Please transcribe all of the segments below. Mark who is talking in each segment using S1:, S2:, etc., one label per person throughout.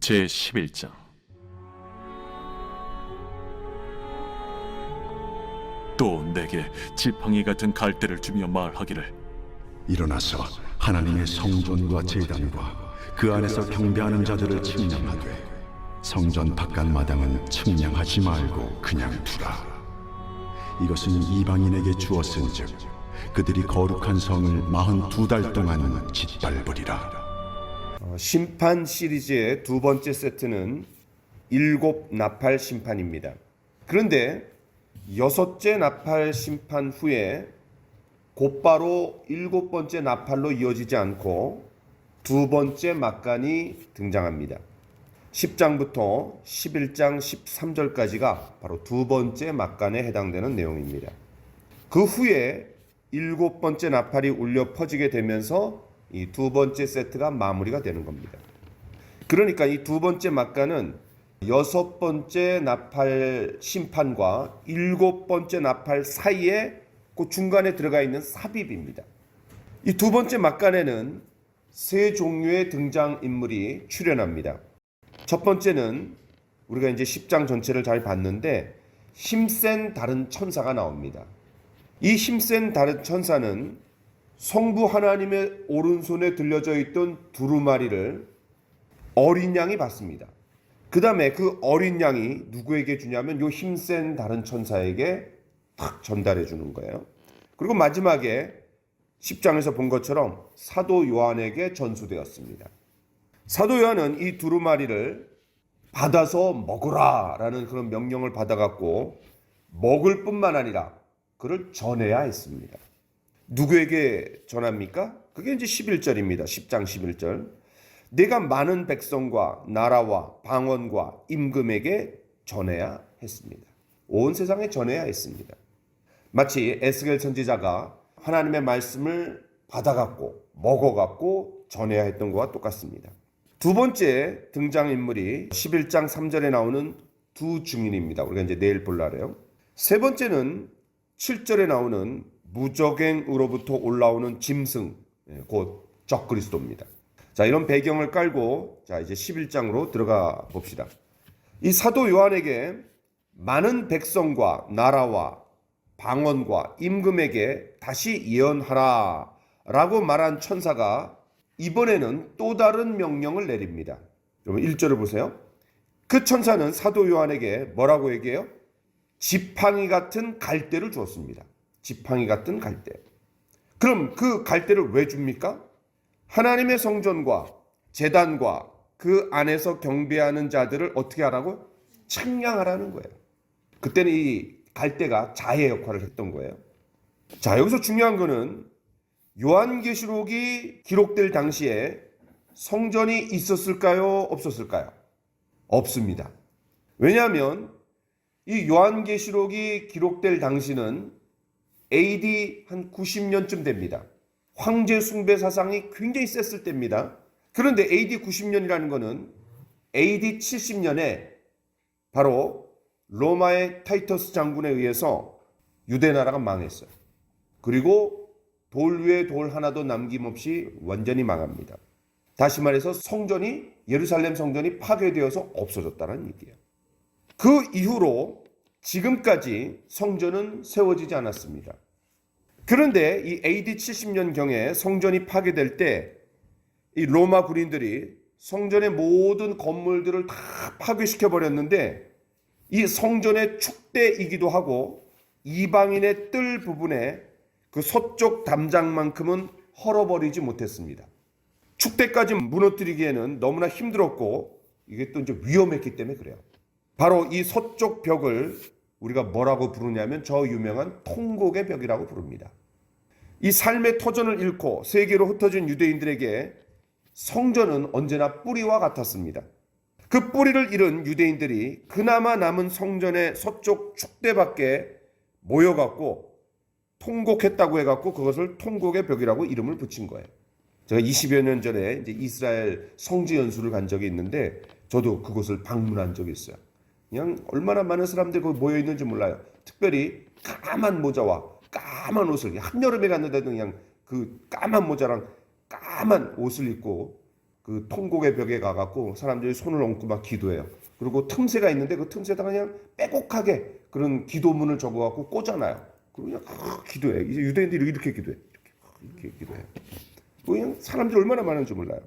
S1: 제11장. 또 내게 지팡이 같은 갈대를 주며 말하기를,
S2: 일어나서 하나님의 성전과 제단과 그 안에서 경배하는 자들을 측량하되 성전 바깥 마당은 측량하지 말고 그냥 두라. 이것은 이방인에게 주었은즉 그들이 거룩한 성을 42달 동안 짓밟으리라.
S3: 심판 시리즈의 두 번째 세트는 일곱 나팔 심판입니다. 그런데 여섯째 나팔 심판 후에 곧바로 일곱 번째 나팔로 이어지지 않고 두 번째 막간이 등장합니다. 10장부터 11장 13절까지가 바로 두 번째 막간에 해당되는 내용입니다. 그 후에 일곱 번째 나팔이 울려 퍼지게 되면서 이 두 번째 세트가 마무리가 되는 겁니다. 그러니까 이 두 번째 막간은 여섯 번째 나팔 심판과 일곱 번째 나팔 사이에 그 중간에 들어가 있는 삽입입니다. 이 두 번째 막간에는 세 종류의 등장인물이 출연합니다. 첫 번째는 우리가 이제 10장 전체를 잘 봤는데 힘센 다른 천사가 나옵니다. 이 힘센 다른 천사는 성부 하나님의 오른손에 들려져 있던 두루마리를 어린 양이 받습니다. 그 다음에 그 어린 양이 누구에게 주냐면 요 힘센 다른 천사에게 탁 전달해 주는 거예요. 그리고 마지막에 10장에서 본 것처럼 사도 요한에게 전수되었습니다. 사도 요한은 이 두루마리를 받아서 먹으라 라는 그런 명령을 받아갖고 먹을 뿐만 아니라 그를 전해야 했습니다. 누구에게 전합니까? 그게 이제 11절입니다. 10장 11절. 내가 많은 백성과 나라와 방언과 임금에게 전해야 했습니다. 온 세상에 전해야 했습니다. 마치 에스겔 선지자가 하나님의 말씀을 받아갖고 먹어갖고 전해야 했던 것과 똑같습니다. 두 번째 등장인물이 11장 3절에 나오는 두 증인입니다. 우리가 이제 내일 볼라래요. 세 번째는 7절에 나오는 무적행으로부터 올라오는 짐승, 곧 적그리스도입니다. 자, 이런 배경을 깔고 자 이제 11장으로 들어가 봅시다. 이 사도 요한에게 많은 백성과 나라와 방언과 임금에게 다시 예언하라 라고 말한 천사가 이번에는 또 다른 명령을 내립니다. 여러분 1절을 보세요. 그 천사는 사도 요한에게 뭐라고 얘기해요? 지팡이 같은 갈대를 주었습니다. 지팡이 같은 갈대. 그럼 그 갈대를 왜 줍니까? 하나님의 성전과 제단과 그 안에서 경배하는 자들을 어떻게 하라고? 측량하라는 거예요. 그때는 이 갈대가 자해 역할을 했던 거예요. 자, 여기서 중요한 거는 요한계시록이 기록될 당시에 성전이 있었을까요? 없었을까요? 없습니다. 왜냐하면 이 요한계시록이 기록될 당시는 AD 한 90년쯤 됩니다. 황제 숭배 사상이 굉장히 셌을 때입니다. 그런데 AD 90년이라는 것은 AD 70년에 바로 로마의 타이터스 장군에 의해서 유대 나라가 망했어요. 그리고 돌 위에 돌 하나도 남김없이 완전히 망합니다. 다시 말해서 성전이 예루살렘 성전이 파괴되어서 없어졌다는 얘기예요. 그 이후로 지금까지 성전은 세워지지 않았습니다. 그런데 이 AD 70년경에 성전이 파괴될 때 이 로마 군인들이 성전의 모든 건물들을 다 파괴시켜 버렸는데 이 성전의 축대이기도 하고 이방인의 뜰 부분에 그 서쪽 담장만큼은 헐어버리지 못했습니다. 축대까지 무너뜨리기에는 너무나 힘들었고 이게 또 이제 위험했기 때문에 그래요. 바로 이 서쪽 벽을 우리가 뭐라고 부르냐면 저 유명한 통곡의 벽이라고 부릅니다. 이 삶의 터전을 잃고 세계로 흩어진 유대인들에게 성전은 언제나 뿌리와 같았습니다. 그 뿌리를 잃은 유대인들이 그나마 남은 성전의 서쪽 축대밖에 모여갖고 통곡했다고 해갖고 그것을 통곡의 벽이라고 이름을 붙인 거예요. 제가 20여 년 전에 이제 이스라엘 성지 연수를 간 적이 있는데 저도 그곳을 방문한 적이 있어요. 그냥 얼마나 많은 사람들이 거기 모여 있는지 몰라요. 특별히 까만 모자와 까만 옷을 한여름에 갔는데도 그냥 그 까만 모자랑 까만 옷을 입고 그 통곡의 벽에 가갖고 사람들이 손을 얹고 막 기도해요. 그리고 틈새가 있는데 그 틈새다가 그냥 빼곡하게 그런 기도문을 적어갖고 꽂아놔요. 그리고 그냥 기도해. 이제 유대인들이 이렇게 기도해. 이렇게 기도해. 그냥 사람들이 얼마나 많은지 몰라요.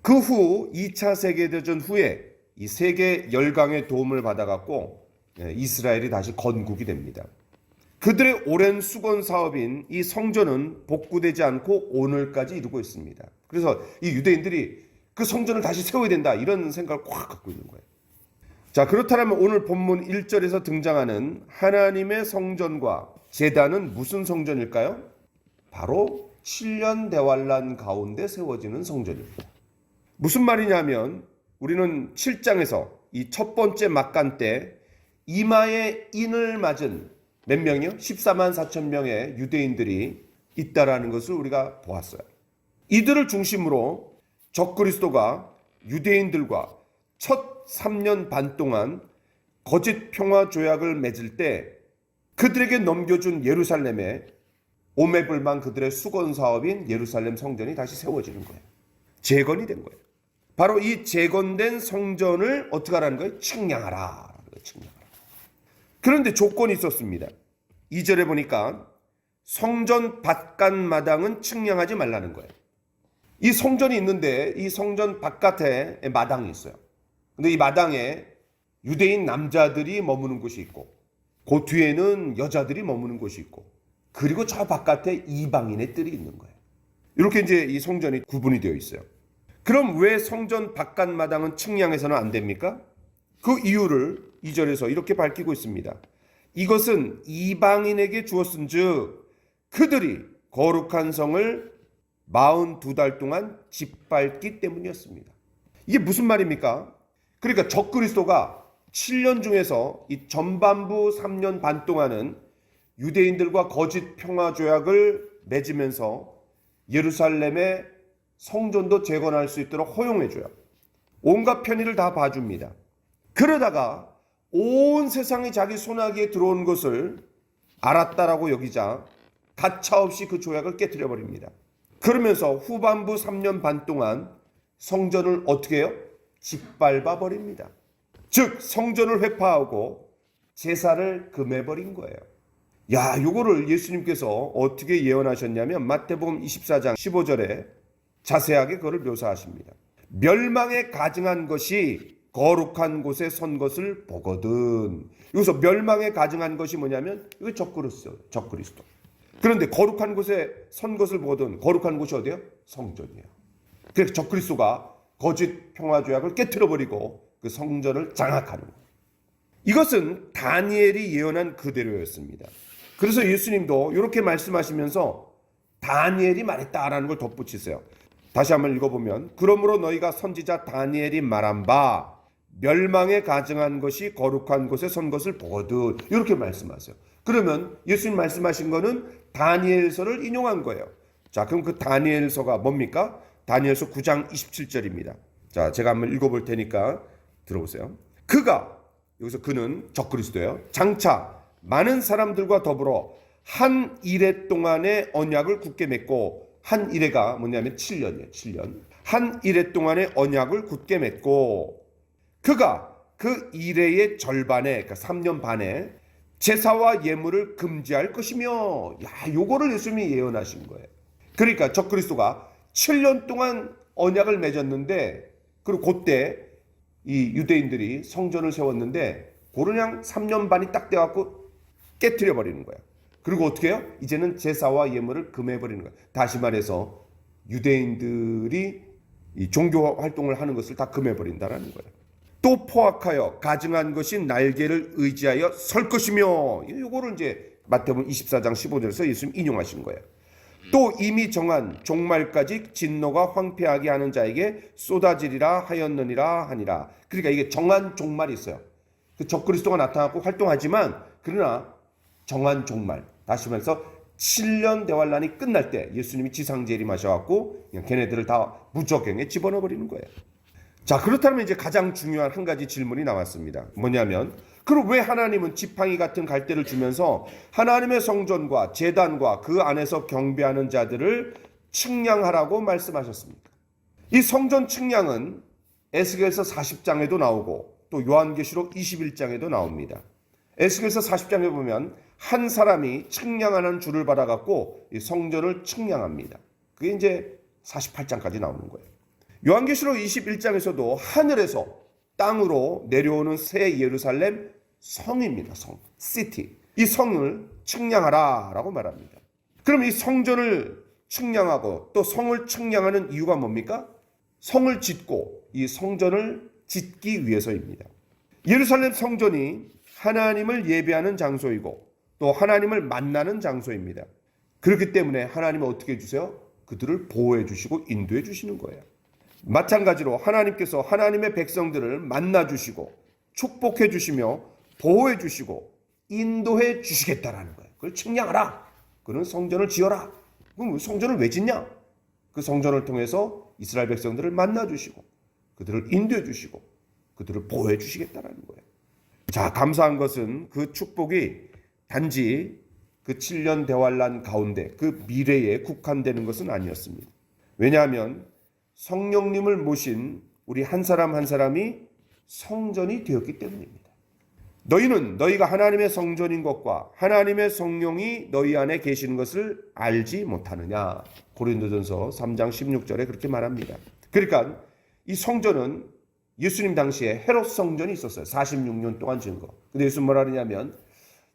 S3: 그 후 2차 세계대전 후에 이 세계 열강의 도움을 받아갖고 이스라엘이 다시 건국이 됩니다. 그들의 오랜 수건 사업인 이 성전은 복구되지 않고 오늘까지 이루고 있습니다. 그래서 이 유대인들이 그 성전을 다시 세워야 된다 이런 생각을 확 갖고 있는 거예요. 자, 그렇다면 오늘 본문 1절에서 등장하는 하나님의 성전과 제단은 무슨 성전일까요? 바로 7년 대환란 가운데 세워지는 성전입니다. 무슨 말이냐면 우리는 7장에서 이 첫 번째 막간 때 이마에 인을 맞은 몇 명이요? 14만 4천 명의 유대인들이 있다라는 것을 우리가 보았어요. 이들을 중심으로 적그리스도가 유대인들과 첫 3년 반 동안 거짓 평화 조약을 맺을 때 그들에게 넘겨준 예루살렘에 오매불망 그들의 수건 사업인 예루살렘 성전이 다시 세워지는 거예요. 재건이 된 거예요. 바로 이 재건된 성전을 어떻게 하라는 거예요? 측량하라. 그런데 조건이 있었습니다. 2절에 보니까 성전 바깥마당은 측량하지 말라는 거예요. 이 성전이 있는데 이 성전 바깥에 마당이 있어요. 근데 이 마당에 유대인 남자들이 머무는 곳이 있고 그 뒤에는 여자들이 머무는 곳이 있고 그리고 저 바깥에 이방인의 뜰이 있는 거예요. 이렇게 이제 이 성전이 구분이 되어 있어요. 그럼 왜 성전 바깥마당은 측량해서는 안 됩니까? 그 이유를 2절에서 이렇게 밝히고 있습니다. 이것은 이방인에게 주었은즉 그들이 거룩한 성을 42달 동안 짓밟기 때문이었습니다. 이게 무슨 말입니까? 그러니까 적그리스도가 7년 중에서 이 전반부 3년 반 동안은 유대인들과 거짓 평화 조약을 맺으면서 예루살렘의 성전도 재건할 수 있도록 허용해줘요. 온갖 편의를 다 봐줍니다. 그러다가 온 세상이 자기 손아귀에 들어온 것을 알았다라고 여기자 가차없이 그 조약을 깨뜨려 버립니다. 그러면서 후반부 3년 반 동안 성전을 어떻게 해요? 짓밟아 버립니다. 즉 성전을 회파하고 제사를 금해버린 거예요. 야, 요거를 예수님께서 어떻게 예언하셨냐면 마태복음 24장 15절에 자세하게 그걸 묘사하십니다. 멸망에 가증한 것이 거룩한 곳에 선 것을 보거든. 여기서 멸망에 가증한 것이 뭐냐면 이거 적그리스도. 그런데 거룩한 곳에 선 것을 보거든. 거룩한 곳이 어디예요? 성전이에요. 그래서 적그리스도가 거짓 평화조약을 깨트려버리고 그 성전을 장악하는 거예요. 이것은 다니엘이 예언한 그대로였습니다. 그래서 예수님도 이렇게 말씀하시면서 다니엘이 말했다라는 걸 덧붙이세요. 다시 한번 읽어보면 그러므로 너희가 선지자 다니엘이 말한 바 멸망에 가증한 것이 거룩한 곳에 선 것을 보거든 이렇게 말씀하세요. 그러면 예수님 말씀하신 거는 다니엘서를 인용한 거예요. 자, 그럼 그 다니엘서가 뭡니까? 다니엘서 9장 27절입니다. 자, 제가 한번 읽어볼 테니까 들어보세요. 그가, 여기서 그는 적그리스도예요. 장차 많은 사람들과 더불어 한 이레 동안의 언약을 굳게 맺고, 한 이레가 뭐냐면 7년이에요. 7년. 한 이레 동안의 언약을 굳게 맺고 그가 그 이레의 절반에, 그러니까 3년 반에 제사와 예물을 금지할 것이며, 야, 요거를 예수님이 예언하신 거예요. 그러니까 적그리스도가 7년 동안 언약을 맺었는데, 그리고 그때 이 유대인들이 성전을 세웠는데, 그냥 3년 반이 딱 돼갖고 깨트려 버리는 거야. 그리고 어떻게 해요? 이제는 제사와 예물을 금해버리는 거야. 다시 말해서 유대인들이 이 종교 활동을 하는 것을 다 금해버린다라는 거예요. 또 포악하여 가증한 것이 날개를 의지하여 설 것이며, 이거를 이제 마태복음 24장 15절에서 예수님 인용하신 거예요. 또 이미 정한 종말까지 진노가 황폐하게 하는 자에게 쏟아지리라 하였느니라 하니라. 그러니까 이게 정한 종말이 있어요. 그 적그리스도가 나타나고 활동하지만 그러나 정한 종말, 다시 말해서 7년 대환란이 끝날 때 예수님이 지상재림하셔갖고 그냥 걔네들을 다 무적행에 집어넣어 버리는 거예요. 자, 그렇다면 이제 가장 중요한 한 가지 질문이 나왔습니다. 뭐냐면, 그럼 왜 하나님은 지팡이 같은 갈대를 주면서 하나님의 성전과 제단과 그 안에서 경배하는 자들을 측량하라고 말씀하셨습니까? 이 성전 측량은 에스겔서 40장에도 나오고 또 요한계시록 21장에도 나옵니다. 에스겔서 40장에 보면 한 사람이 측량하는 줄을 받아갖고 이 성전을 측량합니다. 그게 이제 48장까지 나오는 거예요. 요한계시록 21장에서도 하늘에서 땅으로 내려오는 새 예루살렘 성입니다. 성, 시티. 이 성을 측량하라 라고 말합니다. 그럼 이 성전을 측량하고 또 성을 측량하는 이유가 뭡니까? 성을 짓고 이 성전을 짓기 위해서입니다. 예루살렘 성전이 하나님을 예배하는 장소이고 또 하나님을 만나는 장소입니다. 그렇기 때문에 하나님은 어떻게 해주세요? 그들을 보호해 주시고 인도해 주시는 거예요. 마찬가지로 하나님께서 하나님의 백성들을 만나 주시고 축복해 주시며 보호해 주시고 인도해 주시겠다라는 거예요. 그걸 측량하라. 그는 성전을 지어라. 그럼 성전을 왜 짓냐? 그 성전을 통해서 이스라엘 백성들을 만나 주시고 그들을 인도해 주시고 그들을 보호해 주시겠다라는 거예요. 자, 감사한 것은 그 축복이 단지 그 7년 대환란 가운데 그 미래에 국한되는 것은 아니었습니다. 왜냐하면 성령님을 모신 우리 한 사람 한 사람이 성전이 되었기 때문입니다. 너희는 너희가 하나님의 성전인 것과 하나님의 성령이 너희 안에 계시는 것을 알지 못하느냐. 고린도전서 3장 16절에 그렇게 말합니다. 그러니까 이 성전은 예수님 당시에 헤롯 성전이 있었어요. 46년 동안 지은 거. 근데 예수님 뭐라 그러냐면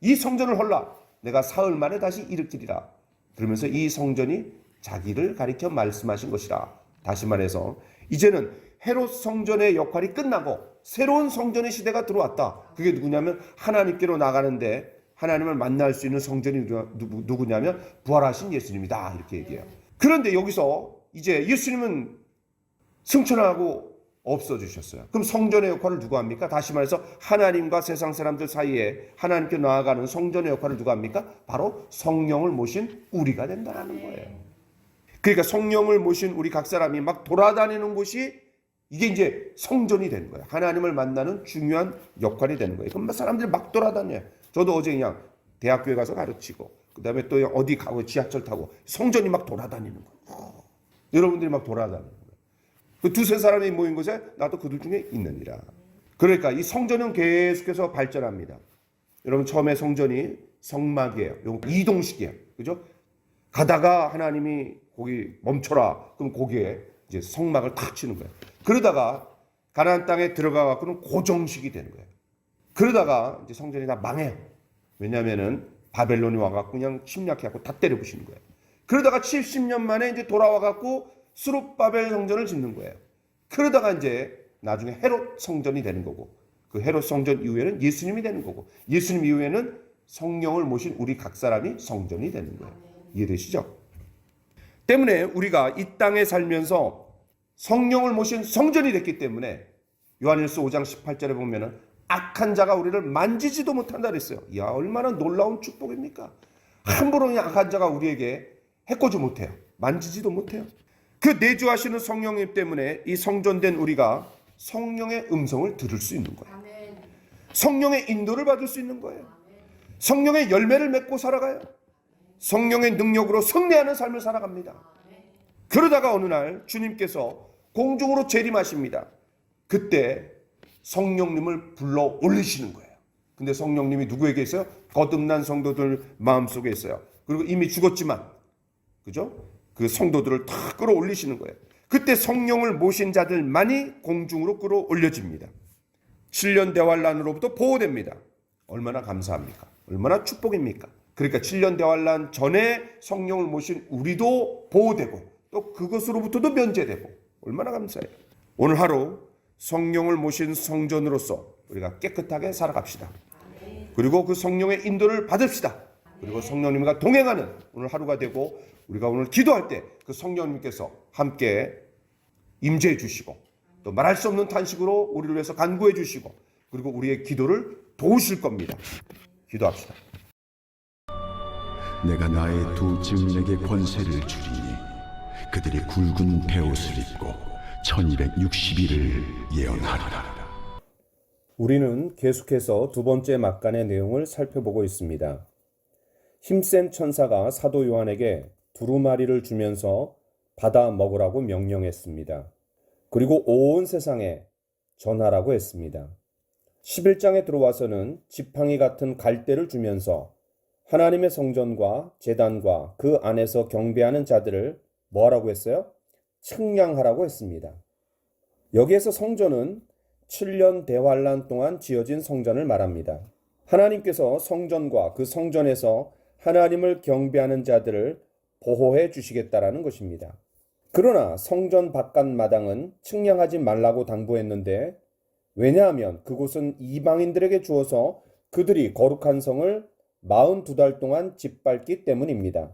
S3: 이 성전을 헐라 내가 사흘 만에 다시 일으키리라. 그러면서 이 성전이 자기를 가리켜 말씀하신 것이라. 다시 말해서 이제는 헤롯 성전의 역할이 끝나고 새로운 성전의 시대가 들어왔다. 그게 누구냐면 하나님께로 나가는데 하나님을 만날 수 있는 성전이 누구냐면 부활하신 예수님이다. 이렇게 얘기해요. 그런데 여기서 이제 예수님은 승천하고 없어지셨어요. 그럼 성전의 역할을 누가 합니까? 다시 말해서 하나님과 세상 사람들 사이에 하나님께 나아가는 성전의 역할을 누가 합니까? 바로 성령을 모신 우리가 된다는 거예요. 그러니까 성령을 모신 우리 각 사람이 막 돌아다니는 곳이 이게 이제 성전이 되는 거예요. 하나님을 만나는 중요한 역할이 되는 거예요. 그럼 사람들이 막 돌아다녀요. 저도 어제 그냥 대학교에 가서 가르치고 그 다음에 또 어디 가고 지하철 타고 성전이 막 돌아다니는 거예요. 여러분들이 막 돌아다니는 거예요. 그 두세 사람이 모인 곳에 나도 그들 중에 있느니라. 그러니까 이 성전은 계속해서 발전합니다. 여러분 처음에 성전이 성막이에요. 이거 이동식이에요. 그죠? 가다가 하나님이 거기 멈춰라. 그럼 거기에 이제 성막을 탁 치는 거예요. 그러다가 가나안 땅에 들어가 갖고는 고정식이 되는 거예요. 그러다가 이제 성전이 다 망해요. 왜냐하면은 바벨론이 와갖고 그냥 침략해갖고 다 때려부시는 거예요. 그러다가 70년 만에 이제 돌아와 갖고 스룹바벨 성전을 짓는 거예요. 그러다가 이제 나중에 헤롯 성전이 되는 거고 그 헤롯 성전 이후에는 예수님이 되는 거고 예수님 이후에는 성령을 모신 우리 각 사람이 성전이 되는 거예요. 이해되시죠? 때문에 우리가 이 땅에 살면서 성령을 모신 성전이 됐기 때문에 요한일서 5장 18절에 보면은 악한 자가 우리를 만지지도 못한다 그랬어요. 야, 얼마나 놀라운 축복입니까? 함부로 그냥 악한 자가 우리에게 해코지 못해요. 만지지도 못해요. 그 내주하시는 성령님 때문에 이 성전된 우리가 성령의 음성을 들을 수 있는 거예요. 성령의 인도를 받을 수 있는 거예요. 성령의 열매를 맺고 살아가요. 성령의 능력으로 승리하는 삶을 살아갑니다. 그러다가 어느 날 주님께서 공중으로 재림하십니다. 그때 성령님을 불러 올리시는 거예요. 근데 성령님이 누구에게 있어요? 거듭난 성도들 마음속에 있어요. 그리고 이미 죽었지만 그죠? 그 성도들을 다 끌어올리시는 거예요. 그때 성령을 모신 자들만이 공중으로 끌어올려집니다. 7년 대환란으로부터 보호됩니다. 얼마나 감사합니까? 얼마나 축복입니까? 그러니까 7년 대환란 전에 성령을 모신 우리도 보호되고 또 그것으로부터도 면제되고 얼마나 감사해요. 오늘 하루 성령을 모신 성전으로서 우리가 깨끗하게 살아갑시다. 그리고 그 성령의 인도를 받읍시다. 그리고 성령님과 동행하는 오늘 하루가 되고 우리가 오늘 기도할 때 그 성령님께서 함께 임재해 주시고 또 말할 수 없는 탄식으로 우리를 위해서 간구해 주시고 그리고 우리의 기도를 도우실 겁니다. 기도합시다.
S2: 내가 나의 두 증인에게 권세를 주리니 그들이 굵은 베옷을 입고 1260일을 예언하리라.
S4: 우리는 계속해서 두 번째 막간의 내용을 살펴보고 있습니다. 힘센 천사가 사도 요한에게 두루마리를 주면서 받아 먹으라고 명령했습니다. 그리고 온 세상에 전하라고 했습니다. 11장에 들어와서는 지팡이 같은 갈대를 주면서 하나님의 성전과 제단과 그 안에서 경배하는 자들을 뭐하라고 했어요? 측량하라고 했습니다. 여기에서 성전은 7년 대환란 동안 지어진 성전을 말합니다. 하나님께서 성전과 그 성전에서 하나님을 경배하는 자들을 보호해 주시겠다라는 것입니다. 그러나 성전 바깥 마당은 측량하지 말라고 당부했는데, 왜냐하면 그곳은 이방인들에게 주어서 그들이 거룩한 성을 42달 동안 짓밟기 때문입니다.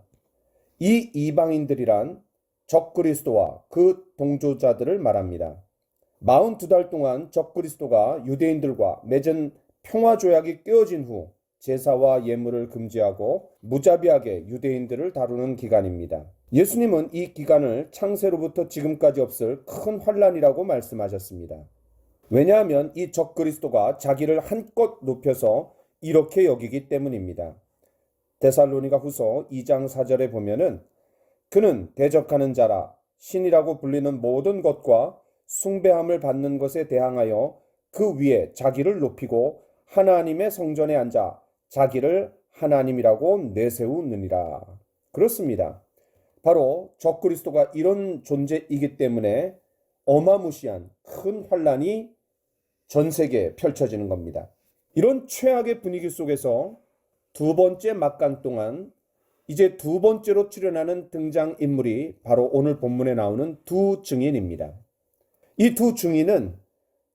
S4: 이 이방인들이란 적그리스도와 그 동조자들을 말합니다. 42달 동안 적그리스도가 유대인들과 맺은 평화조약이 깨어진 후 제사와 예물을 금지하고 무자비하게 유대인들을 다루는 기간입니다. 예수님은 이 기간을 창세로부터 지금까지 없을 큰 환란이라고 말씀하셨습니다. 왜냐하면 이 적그리스도가 자기를 한껏 높여서 이렇게 여기기 때문입니다. 데살로니가 후서 2장 4절에 보면은 그는 대적하는 자라 신이라고 불리는 모든 것과 숭배함을 받는 것에 대항하여 그 위에 자기를 높이고 하나님의 성전에 앉아 자기를 하나님이라고 내세우느니라. 그렇습니다. 바로 적그리스도가 이런 존재이기 때문에 어마무시한 큰 환란이 전 세계에 펼쳐지는 겁니다. 이런 최악의 분위기 속에서 두 번째 막간 동안 이제 두 번째로 출연하는 등장인물이 바로 오늘 본문에 나오는 두 증인입니다. 이 두 증인은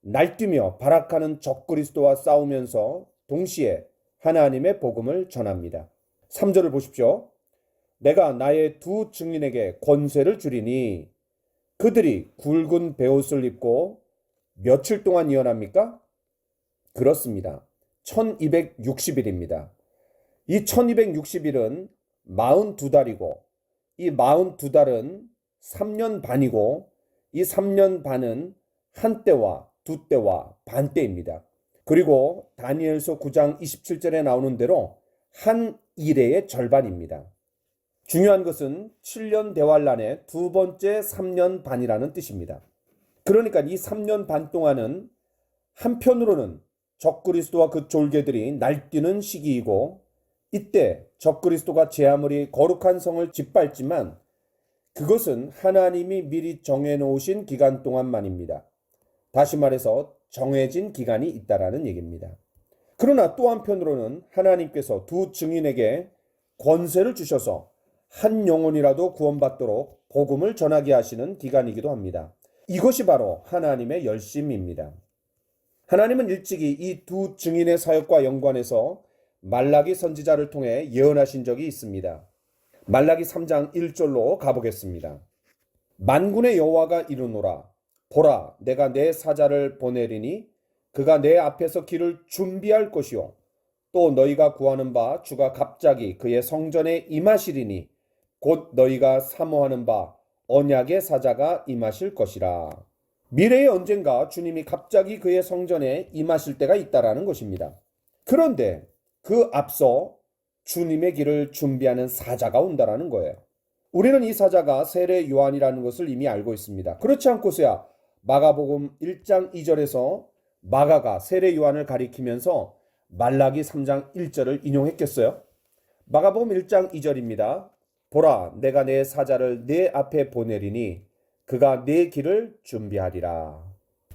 S4: 날뛰며 발악하는 적그리스도와 싸우면서 동시에 하나님의 복음을 전합니다. 3절을 보십시오. 내가 나의 두 증인에게 권세를 주리니 그들이 굵은 베옷을 입고 며칠 동안 예언합니까? 그렇습니다. 1260일입니다. 이 1260일은 42달이고 이 42달은 3년 반이고 이 3년 반은 한 때와 두 때와 반 때입니다. 그리고 다니엘서 9장 27절에 나오는 대로 한 일의 절반입니다. 중요한 것은 7년 대환란의 두 번째 3년 반이라는 뜻입니다. 그러니까 이 3년 반 동안은 한편으로는 적그리스도와 그 졸개들이 날뛰는 시기이고 이때 적그리스도가 제 아무리 거룩한 성을 짓밟지만 그것은 하나님이 미리 정해놓으신 기간 동안만입니다. 다시 말해서 정해진 기간이 있다라는 얘기입니다. 그러나 또 한편으로는 하나님께서 두 증인에게 권세를 주셔서 한 영혼이라도 구원받도록 복음을 전하게 하시는 기간이기도 합니다. 이것이 바로 하나님의 열심입니다. 하나님은 일찍이 이 두 증인의 사역과 연관해서 말라기 선지자를 통해 예언하신 적이 있습니다. 말라기 3장 1절로 가보겠습니다. 만군의 여호와가 이르노라. 보라, 내가 내 사자를 보내리니 그가 내 앞에서 길을 준비할 것이요 또 너희가 구하는 바 주가 갑자기 그의 성전에 임하시리니 곧 너희가 사모하는 바 언약의 사자가 임하실 것이라. 미래의 언젠가 주님이 갑자기 그의 성전에 임하실 때가 있다라는 것입니다. 그런데 그 앞서 주님의 길을 준비하는 사자가 온다라는 거예요. 우리는 이 사자가 세례 요한이라는 것을 이미 알고 있습니다. 그렇지 않고서야 마가복음 1장 2절에서 마가가 세례 요한을 가리키면서 말라기 3장 1절을 인용했겠어요? 마가복음 1장 2절입니다. 보라, 내가 내 사자를 내 앞에 보내리니 그가 내 길을 준비하리라.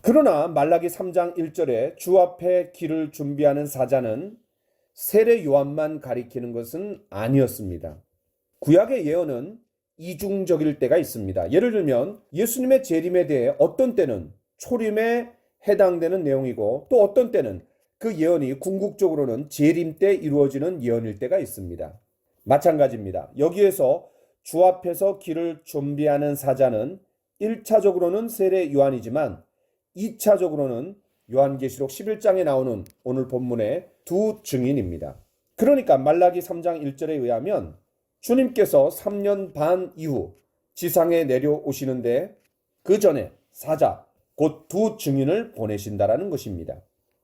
S4: 그러나 말라기 3장 1절에 주 앞에 길을 준비하는 사자는 세례 요한만 가리키는 것은 아니었습니다. 구약의 예언은 이중적일 때가 있습니다. 예를 들면 예수님의 재림에 대해 어떤 때는 초림에 해당되는 내용이고 또 어떤 때는 그 예언이 궁극적으로는 재림 때 이루어지는 예언일 때가 있습니다. 마찬가지입니다. 여기에서 주 앞에서 길을 준비하는 사자는 1차적으로는 세례 요한이지만 2차적으로는 요한계시록 11장에 나오는 오늘 본문의 두 증인입니다. 그러니까 말라기 3장 1절에 의하면 주님께서 3년 반 이후 지상에 내려오시는데 그 전에 사자, 곧 두 증인을 보내신다라는 것입니다.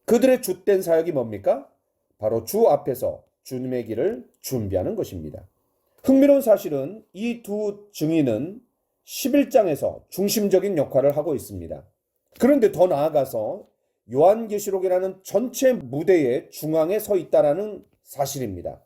S4: 그들의 주된 사역이 뭡니까? 바로 주 앞에서 주님의 길을 준비하는 것입니다. 흥미로운 사실은 이 두 증인은 11장에서 중심적인 역할을 하고 있습니다. 그런데 더 나아가서 요한계시록이라는 전체 무대의 중앙에 서 있다는 사실입니다.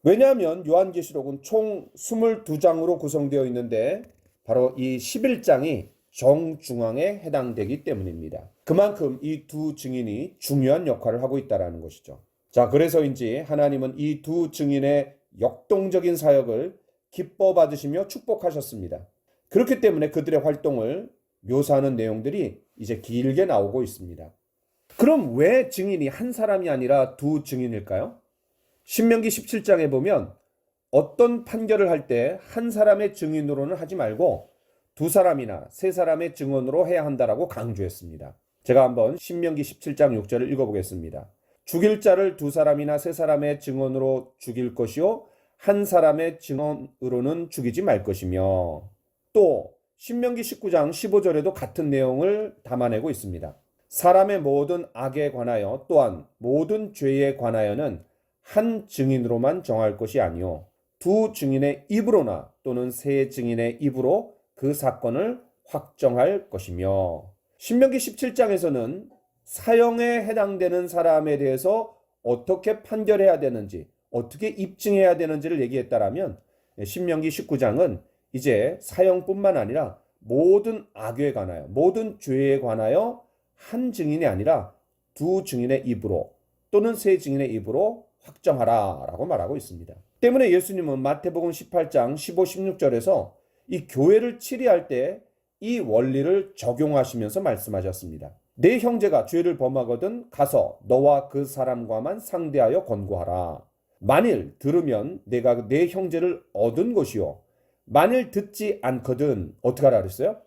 S4: 왜냐하면 요한계시록은 총 22장으로 구성되어 있는데 바로 이 11장이 정중앙에 해당되기 때문입니다. 그만큼 이 두 증인이 중요한 역할을 하고 있다는 것이죠. 자, 그래서인지 하나님은 이 두 증인의 역동적인 사역을 기뻐 받으시며 축복하셨습니다. 그렇기 때문에 그들의 활동을 묘사하는 내용들이 이제 길게 나오고 있습니다. 그럼 왜 증인이 한 사람이 아니라 두 증인일까요? 신명기 17장에 보면 어떤 판결을 할 때 한 사람의 증인으로는 하지 말고 두 사람이나 세 사람의 증언으로 해야 한다라고 강조했습니다. 제가 한번 신명기 17장 6절을 읽어보겠습니다. 죽일 자를 두 사람이나 세 사람의 증언으로 죽일 것이요 한 사람의 증언으로는 죽이지 말 것이며, 또 신명기 19장 15절에도 같은 내용을 담아내고 있습니다. 사람의 모든 악에 관하여 또한 모든 죄에 관하여는 한 증인으로만 정할 것이 아니요 두 증인의 입으로나 또는 세 증인의 입으로 그 사건을 확정할 것이며, 신명기 17장에서는 사형에 해당되는 사람에 대해서 어떻게 판결해야 되는지, 어떻게 입증해야 되는지를 얘기했다라면 신명기 19장은 이제 사형뿐만 아니라 모든 악에 관하여, 모든 죄에 관하여 한 증인이 아니라 두 증인의 입으로 또는 세 증인의 입으로 확정하라 라고 말하고 있습니다. 때문에 예수님은 마태복음 18장 15, 16절에서 이 교회를 치리할 때 이 원리를 적용하시면서 말씀하셨습니다. 내 형제가 죄를 범하거든 가서 너와 그 사람과만 상대하여 권고하라. 만일 들으면 내가 내 형제를 얻은 것이요 만일 듣지 않거든 어떻게 하라 그랬어요?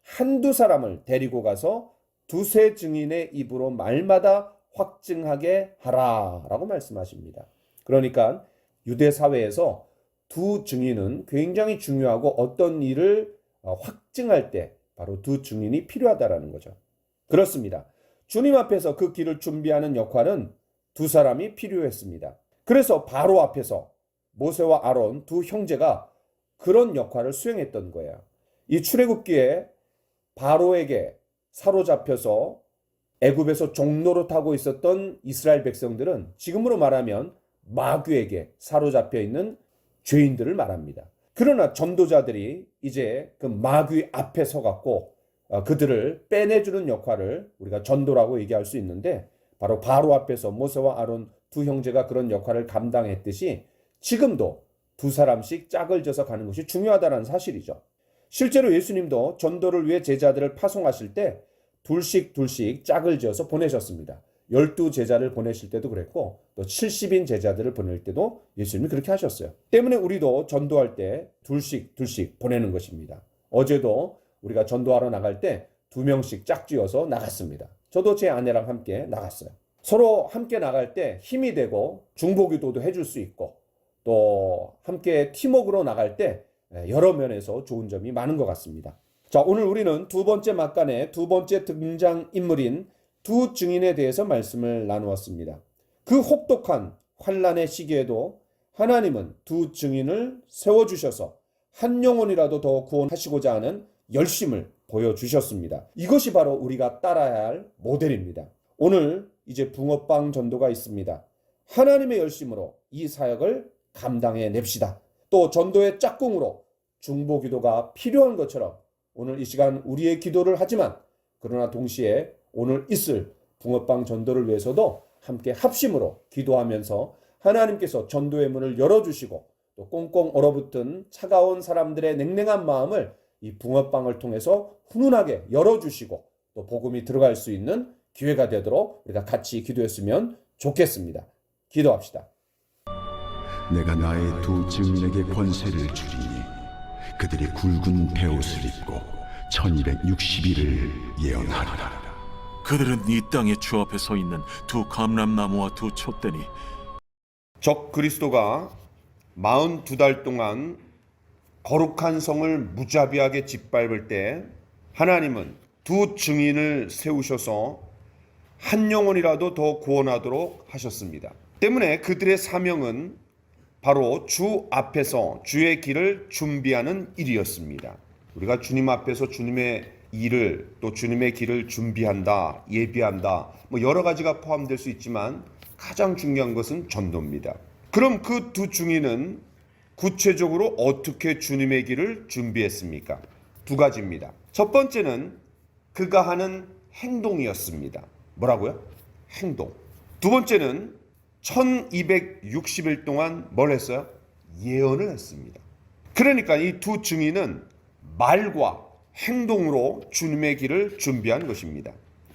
S4: 한두 사람을 데리고 가서 두세 증인의 입으로 말마다 확증하게 하라 라고 말씀하십니다. 그러니까 유대 사회에서 두 증인은 굉장히 중요하고 어떤 일을 확증할 때 바로 두 증인이 필요하다라는 거죠. 그렇습니다. 주님 앞에서 그 길을 준비하는 역할은 두 사람이 필요했습니다. 그래서 바로 앞에서 모세와 아론 두 형제가 그런 역할을 수행했던 거예요. 이 출애굽기에 바로에게 사로잡혀서 애굽에서 종노릇하고 있었던 이스라엘 백성들은 지금으로 말하면 마귀에게 사로잡혀 있는 죄인들을 말합니다. 그러나 전도자들이 이제 그 마귀 앞에 서갖고 그들을 빼내주는 역할을 우리가 전도라고 얘기할 수 있는데, 바로 앞에서 모세와 아론 두 형제가 그런 역할을 감당했듯이 지금도 두 사람씩 짝을 져서 가는 것이 중요하다는 사실이죠. 실제로 예수님도 전도를 위해 제자들을 파송하실 때 둘씩 짝을 지어서 보내셨습니다. 12제자를 보내실 때도 그랬고 또 70인 제자들을 보낼 때도 예수님이 그렇게 하셨어요. 때문에 우리도 전도할 때 둘씩 보내는 것입니다. 어제도 우리가 전도하러 나갈 때 2명씩 짝지어서 나갔습니다. 저도 제 아내랑 함께 나갔어요. 서로 함께 나갈 때 힘이 되고 중보기도도 해줄 수 있고 또 함께 팀워크로 나갈 때 여러 면에서 좋은 점이 많은 것 같습니다. 자, 오늘 우리는 두 번째 막간의 두 번째 등장인물인 두 증인에 대해서 말씀을 나누었습니다. 그 혹독한 환난의 시기에도 하나님은 두 증인을 세워주셔서 한 영혼이라도 더 구원하시고자 하는 열심을 보여주셨습니다. 이것이 바로 우리가 따라야 할 모델입니다. 오늘 이제 붕어빵 전도가 있습니다. 하나님의 열심으로 이 사역을 감당해 냅시다. 또 전도의 짝꿍으로 중보기도가 필요한 것처럼 오늘 이 시간 우리의 기도를 하지만 그러나 동시에 오늘 있을 붕어빵 전도를 위해서도 함께 합심으로 기도하면서 하나님께서 전도의 문을 열어주시고 또 꽁꽁 얼어붙은 차가운 사람들의 냉랭한 마음을 이 붕어빵을 통해서 훈훈하게 열어주시고 또 복음이 들어갈 수 있는 기회가 되도록 우리가 같이 기도했으면 좋겠습니다. 기도합시다.
S2: 내가 나의 두 증인에게 권세를 주리니 그들이 굵은 베옷을 입고 1260일을 예언하리라.
S1: 그들은 이 땅의 주 앞에 서 있는 두 감람나무와 두 촛대니
S3: 적 그리스도가 42달 동안 거룩한 성을 무자비하게 짓밟을 때 하나님은 두 증인을 세우셔서 한 영혼이라도 더 구원하도록 하셨습니다. 때문에 그들의 사명은 바로 주 앞에서 주의 길을 준비하는 일이었습니다. 우리가 주님 앞에서 주님의 일을 또 주님의 길을 준비한다, 예비한다, 뭐 여러 가지가 포함될 수 있지만 가장 중요한 것은 전도입니다. 그럼 그 두 증인은 구체적으로 어떻게 주님의 길을 준비했습니까? 두 가지입니다. 첫 번째는 그가 하는 행동이었습니다. 뭐라고요? 행동. 두 번째는 1260일 동안 뭘 했어요? 예언을 했습니다. 그러니까 이 두 증인은 말과 행동으로 주님의 길을 준비한 것입니다.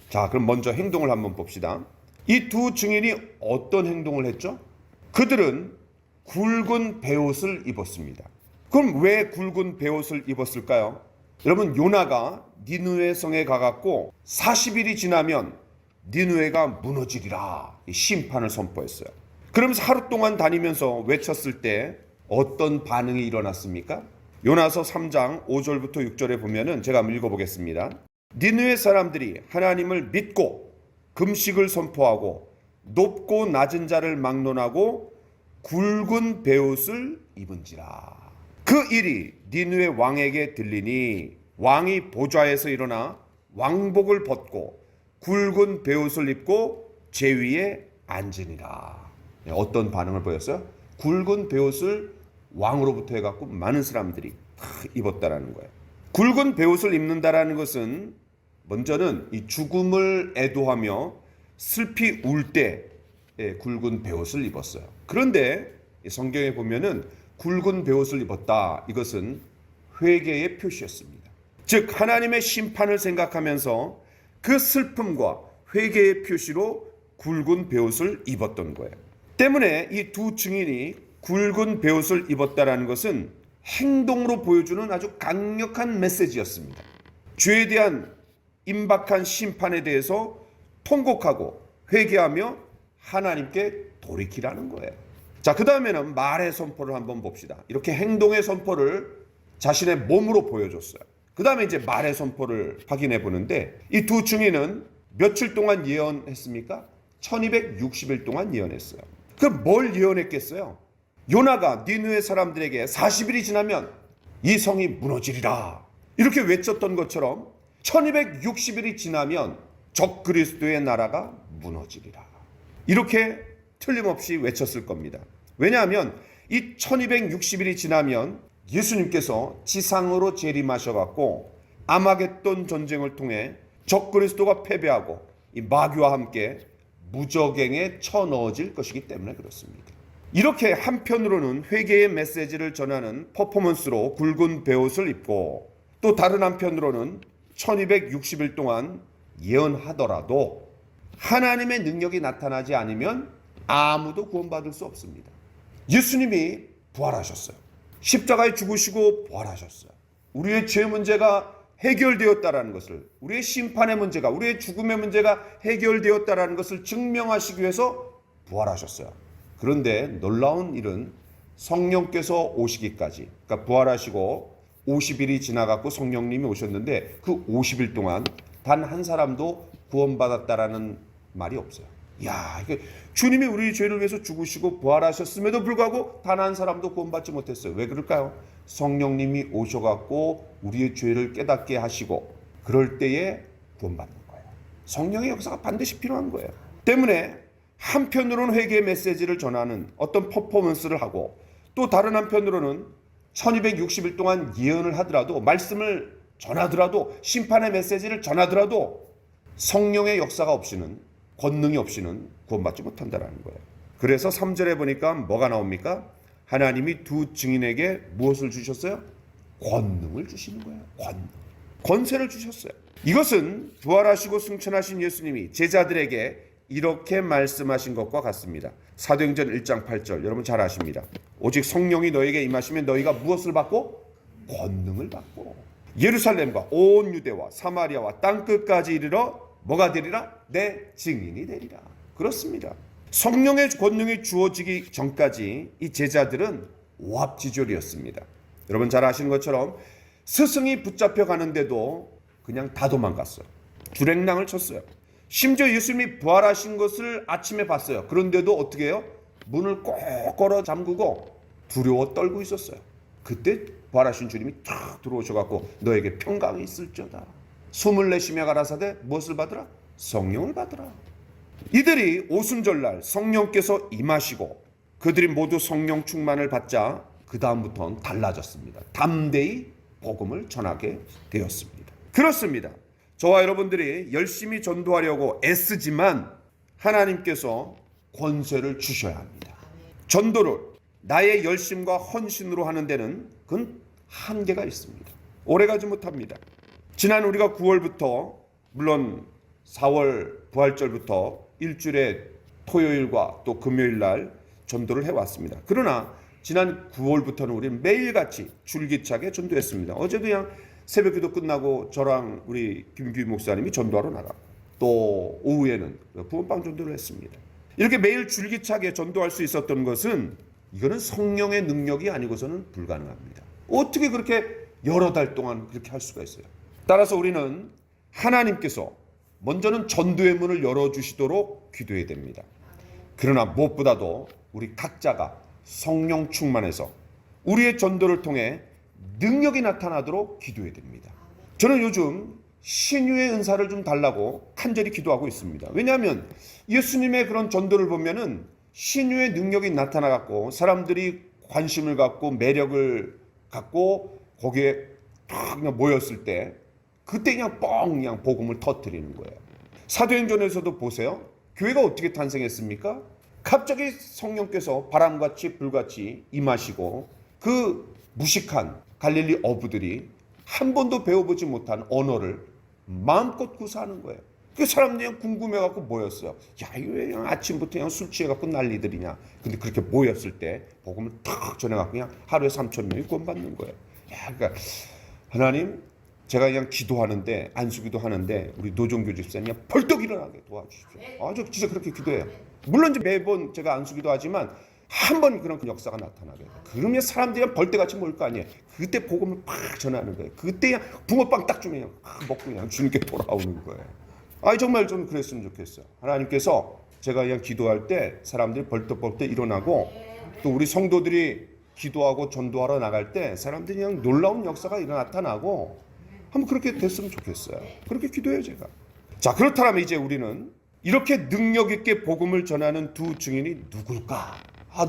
S3: 자, 그럼 먼저 행동을 한번 봅시다. 이 두 증인이 어떤 행동을 했죠? 그들은 굵은 베옷을 입었습니다. 그럼 왜 굵은 베옷을 입었을까요? 여러분, 요나가 니느웨 성에 가갖고 40일이 지나면 니느웨가 무너지리라 심판을 선포했어요. 그러면서 하루 동안 다니면서 외쳤을 때 어떤 반응이 일어났습니까? 요나서 3장 5절부터 6절에 보면은 제가 한번 읽어보겠습니다. 니느웨 사람들이 하나님을 믿고 금식을 선포하고 높고 낮은 자를 막론하고 굵은 베옷을 입은지라. 그 일이 니느웨 왕에게 들리니 왕이 보좌에서 일어나 왕복을 벗고 굵은 베옷을 입고 제 위에 앉으니라. 어떤 반응을 보였어요? 굵은 베옷을 왕으로부터 해갖고 많은 사람들이 다 입었다라는 거예요. 굵은 베옷을 입는다라는 것은 먼저는 이 죽음을 애도하며 슬피 울 때 굵은 베옷을 입었어요. 그런데 성경에 보면은 굵은 베옷을 입었다. 이것은 회개의 표시였습니다. 즉 하나님의 심판을 생각하면서 그 슬픔과 회개의 표시로 굵은 베옷을 입었던 거예요. 때문에 이 두 증인이 굵은 베옷을 입었다라는 것은 행동으로 보여주는 아주 강력한 메시지였습니다. 죄에 대한 임박한 심판에 대해서 통곡하고 회개하며 하나님께 돌이키라는 거예요. 자, 그 다음에는 말의 선포를 한번 봅시다. 이렇게 행동의 선포를 자신의 몸으로 보여줬어요. 그 다음에 이제 말의 선포를 확인해 보는데 이 두 증인은 며칠 동안 예언했습니까? 1260일 동안 예언했어요. 그럼 뭘 예언했겠어요? 요나가 니느웨 사람들에게 40일이 지나면 이 성이 무너지리라 이렇게 외쳤던 것처럼 1260일이 지나면 적 그리스도의 나라가 무너지리라 이렇게 틀림없이 외쳤을 겁니다. 왜냐하면 이 1260일이 지나면 예수님께서 지상으로 재림하셔갖고 아마겟돈 전쟁을 통해 적 그리스도가 패배하고 이 마귀와 함께 무저갱에 쳐넣어질 것이기 때문에 그렇습니다. 이렇게 한편으로는 회개의 메시지를 전하는 퍼포먼스로 굵은 베옷을 입고 또 다른 한편으로는 1260일 동안 예언하더라도 하나님의 능력이 나타나지 않으면 아무도 구원받을 수 없습니다. 예수님이 부활하셨어요. 십자가에 죽으시고 부활하셨어요. 우리의 죄 문제가 해결되었다라는 것을, 우리의 심판의 문제가, 우리의 죽음의 문제가 해결되었다라는 것을 증명하시기 위해서 부활하셨어요. 그런데 놀라운 일은 성령께서 오시기까지, 그러니까 부활하시고 50일이 지나갔고 성령님이 오셨는데 그 50일 동안 단 한 사람도 구원받았다라는 말이 없어요. 야, 이게 주님이 우리 죄를 위해서 죽으시고 부활하셨음에도 불구하고 단 한 사람도 구원받지 못했어요. 왜 그럴까요? 성령님이 오셔갖고 우리의 죄를 깨닫게 하시고 그럴 때에 구원받는 거예요. 성령의 역사가 반드시 필요한 거예요. 때문에 한편으로는 회개의 메시지를 전하는 어떤 퍼포먼스를 하고 또 다른 한편으로는 1260일 동안 예언을 하더라도 말씀을 전하더라도 심판의 메시지를 전하더라도 성령의 역사가 없이는 권능이 없이는 구원받지 못한다는 거예요. 그래서 3절에 보니까 뭐가 나옵니까? 하나님이 두 증인에게 무엇을 주셨어요? 권능을 주시는 거예요. 권세를 주셨어요. 이것은 부활하시고 승천하신 예수님이 제자들에게 이렇게 말씀하신 것과 같습니다. 사도행전 1장 8절 여러분 잘 아십니다. 오직 성령이 너에게 임하시면 너희가 무엇을 받고? 권능을 받고 예루살렘과 온 유대와 사마리아와 땅끝까지 이르러 뭐가 되리라? 내 증인이 되리라. 그렇습니다. 성령의 권능이 주어지기 전까지 이 제자들은 오합지졸이었습니다. 여러분 잘 아시는 것처럼 스승이 붙잡혀 가는데도 그냥 다 도망갔어요. 주랭랑을 쳤어요. 심지어 예수님이 부활하신 것을 아침에 봤어요. 그런데도 어떻게 해요? 문을 꼭 걸어 잠그고 두려워 떨고 있었어요. 그때 부활하신 주님이 탁 들어오셔갖고 너에게 평강이 있을지어다. 숨을 내쉬며 가라사대 무엇을 받으라? 성령을 받으라. 이들이 오순절날 성령께서 임하시고 그들이 모두 성령 충만을 받자 그 다음부터는 달라졌습니다. 담대히 복음을 전하게 되었습니다. 그렇습니다. 저와 여러분들이 열심히 전도하려고 애쓰지만 하나님께서 권세를 주셔야 합니다. 전도를 나의 열심과 헌신으로 하는 데는 그건 한계가 있습니다. 오래가지 못합니다. 지난 우리가 9월부터 물론 4월 부활절부터 일주일에 토요일과 또 금요일 날 전도를 해왔습니다. 그러나 지난 9월부터는 우리는 매일같이 줄기차게 전도했습니다. 어제도 그냥 새벽기도 끝나고 저랑 우리 김규희 목사님이 전도하러 나가고 또 오후에는 붕어빵 전도를 했습니다. 이렇게 매일 줄기차게 전도할 수 있었던 것은 이거는 성령의 능력이 아니고서는 불가능합니다. 어떻게 그렇게 여러 달 동안 그렇게 할 수가 있어요? 따라서 우리는 하나님께서 먼저는 전도의 문을 열어주시도록 기도해야 됩니다. 그러나 무엇보다도 우리 각자가 성령 충만해서 우리의 전도를 통해 능력이 나타나도록 기도해야 됩니다. 저는 요즘 신유의 은사를 좀 달라고 간절히 기도하고 있습니다. 왜냐하면 예수님의 그런 전도를 보면은 신유의 능력이 나타나갖고 사람들이 관심을 갖고 매력을 갖고 거기에 딱 그냥 모였을 때 그때 그냥 그냥 복음을 터뜨리는 거예요. 사도행전에서도 보세요. 교회가 어떻게 탄생했습니까? 갑자기 성령께서 바람같이 불같이 임하시고 그 무식한 갈릴리 어부들이 한 번도 배워보지 못한 언어를 마음껏 구사하는 거예요. 그 사람들이 그냥 궁금해갖고 모였어요. 야, 이거 왜 그냥 아침부터 그냥 술 취해갖고 난리들이냐. 근데 그렇게 모였을 때 복음을 탁 전해갖고 그냥 하루에 3,000명이 구원받는 거예요. 야, 그러니까 하나님, 제가 그냥 기도하는데 안수기도 하는데 우리 노종교 집사님 벌떡 일어나게 도와주십시오. 저 진짜 그렇게 기도해요. 물론 이제 매번 제가 안수기도 하지만 한 번 그런 그 역사가 나타나게 돼요. 그러면 사람들이 벌떼같이 모일 거 아니에요. 그때 복음을 팍 전하는 거예요. 그때 그냥 붕어빵 딱 주면 그냥 먹고 그냥 주님께 돌아오는 거예요. 정말 좀 그랬으면 좋겠어요. 하나님께서 제가 그냥 기도할 때 사람들이 벌떡벌떡 일어나고 또 우리 성도들이 기도하고 전도하러 나갈 때 사람들이 그냥 놀라운 역사가 나타나고 한번 그렇게 됐으면 좋겠어요. 그렇게 기도해요, 제가. 자, 그렇다면 이제 우리는 이렇게 능력 있게 복음을 전하는 두 증인이 누굴까?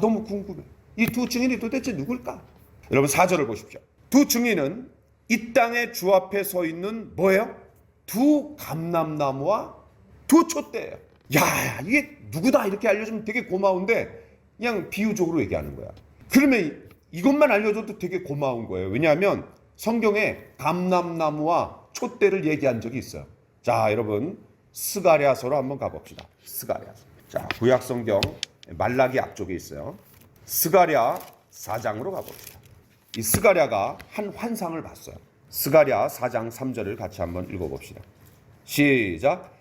S3: 너무 궁금해. 이 두 증인이 도대체 누굴까? 여러분 4절을 보십시오. 두 증인은 이 땅에 주 앞에 서 있는 뭐예요? 두 감람나무와 두 촛대예요. 야, 이게 누구다 이렇게 알려주면 되게 고마운데 그냥 비유적으로 얘기하는 거야. 그러면 이것만 알려줘도 되게 고마운 거예요. 왜냐하면 성경에 감람나무와 촛대를 얘기한 적이 있어요. 자, 여러분 스가랴서로 한번 가봅시다. 스가랴서. 자, 구약 성경 말라기 앞쪽에 있어요. 스가랴 4장으로 가봅시다. 이 스가랴가 한 환상을 봤어요. 스가랴 4장 3절을 같이 한번 읽어봅시다. 시작.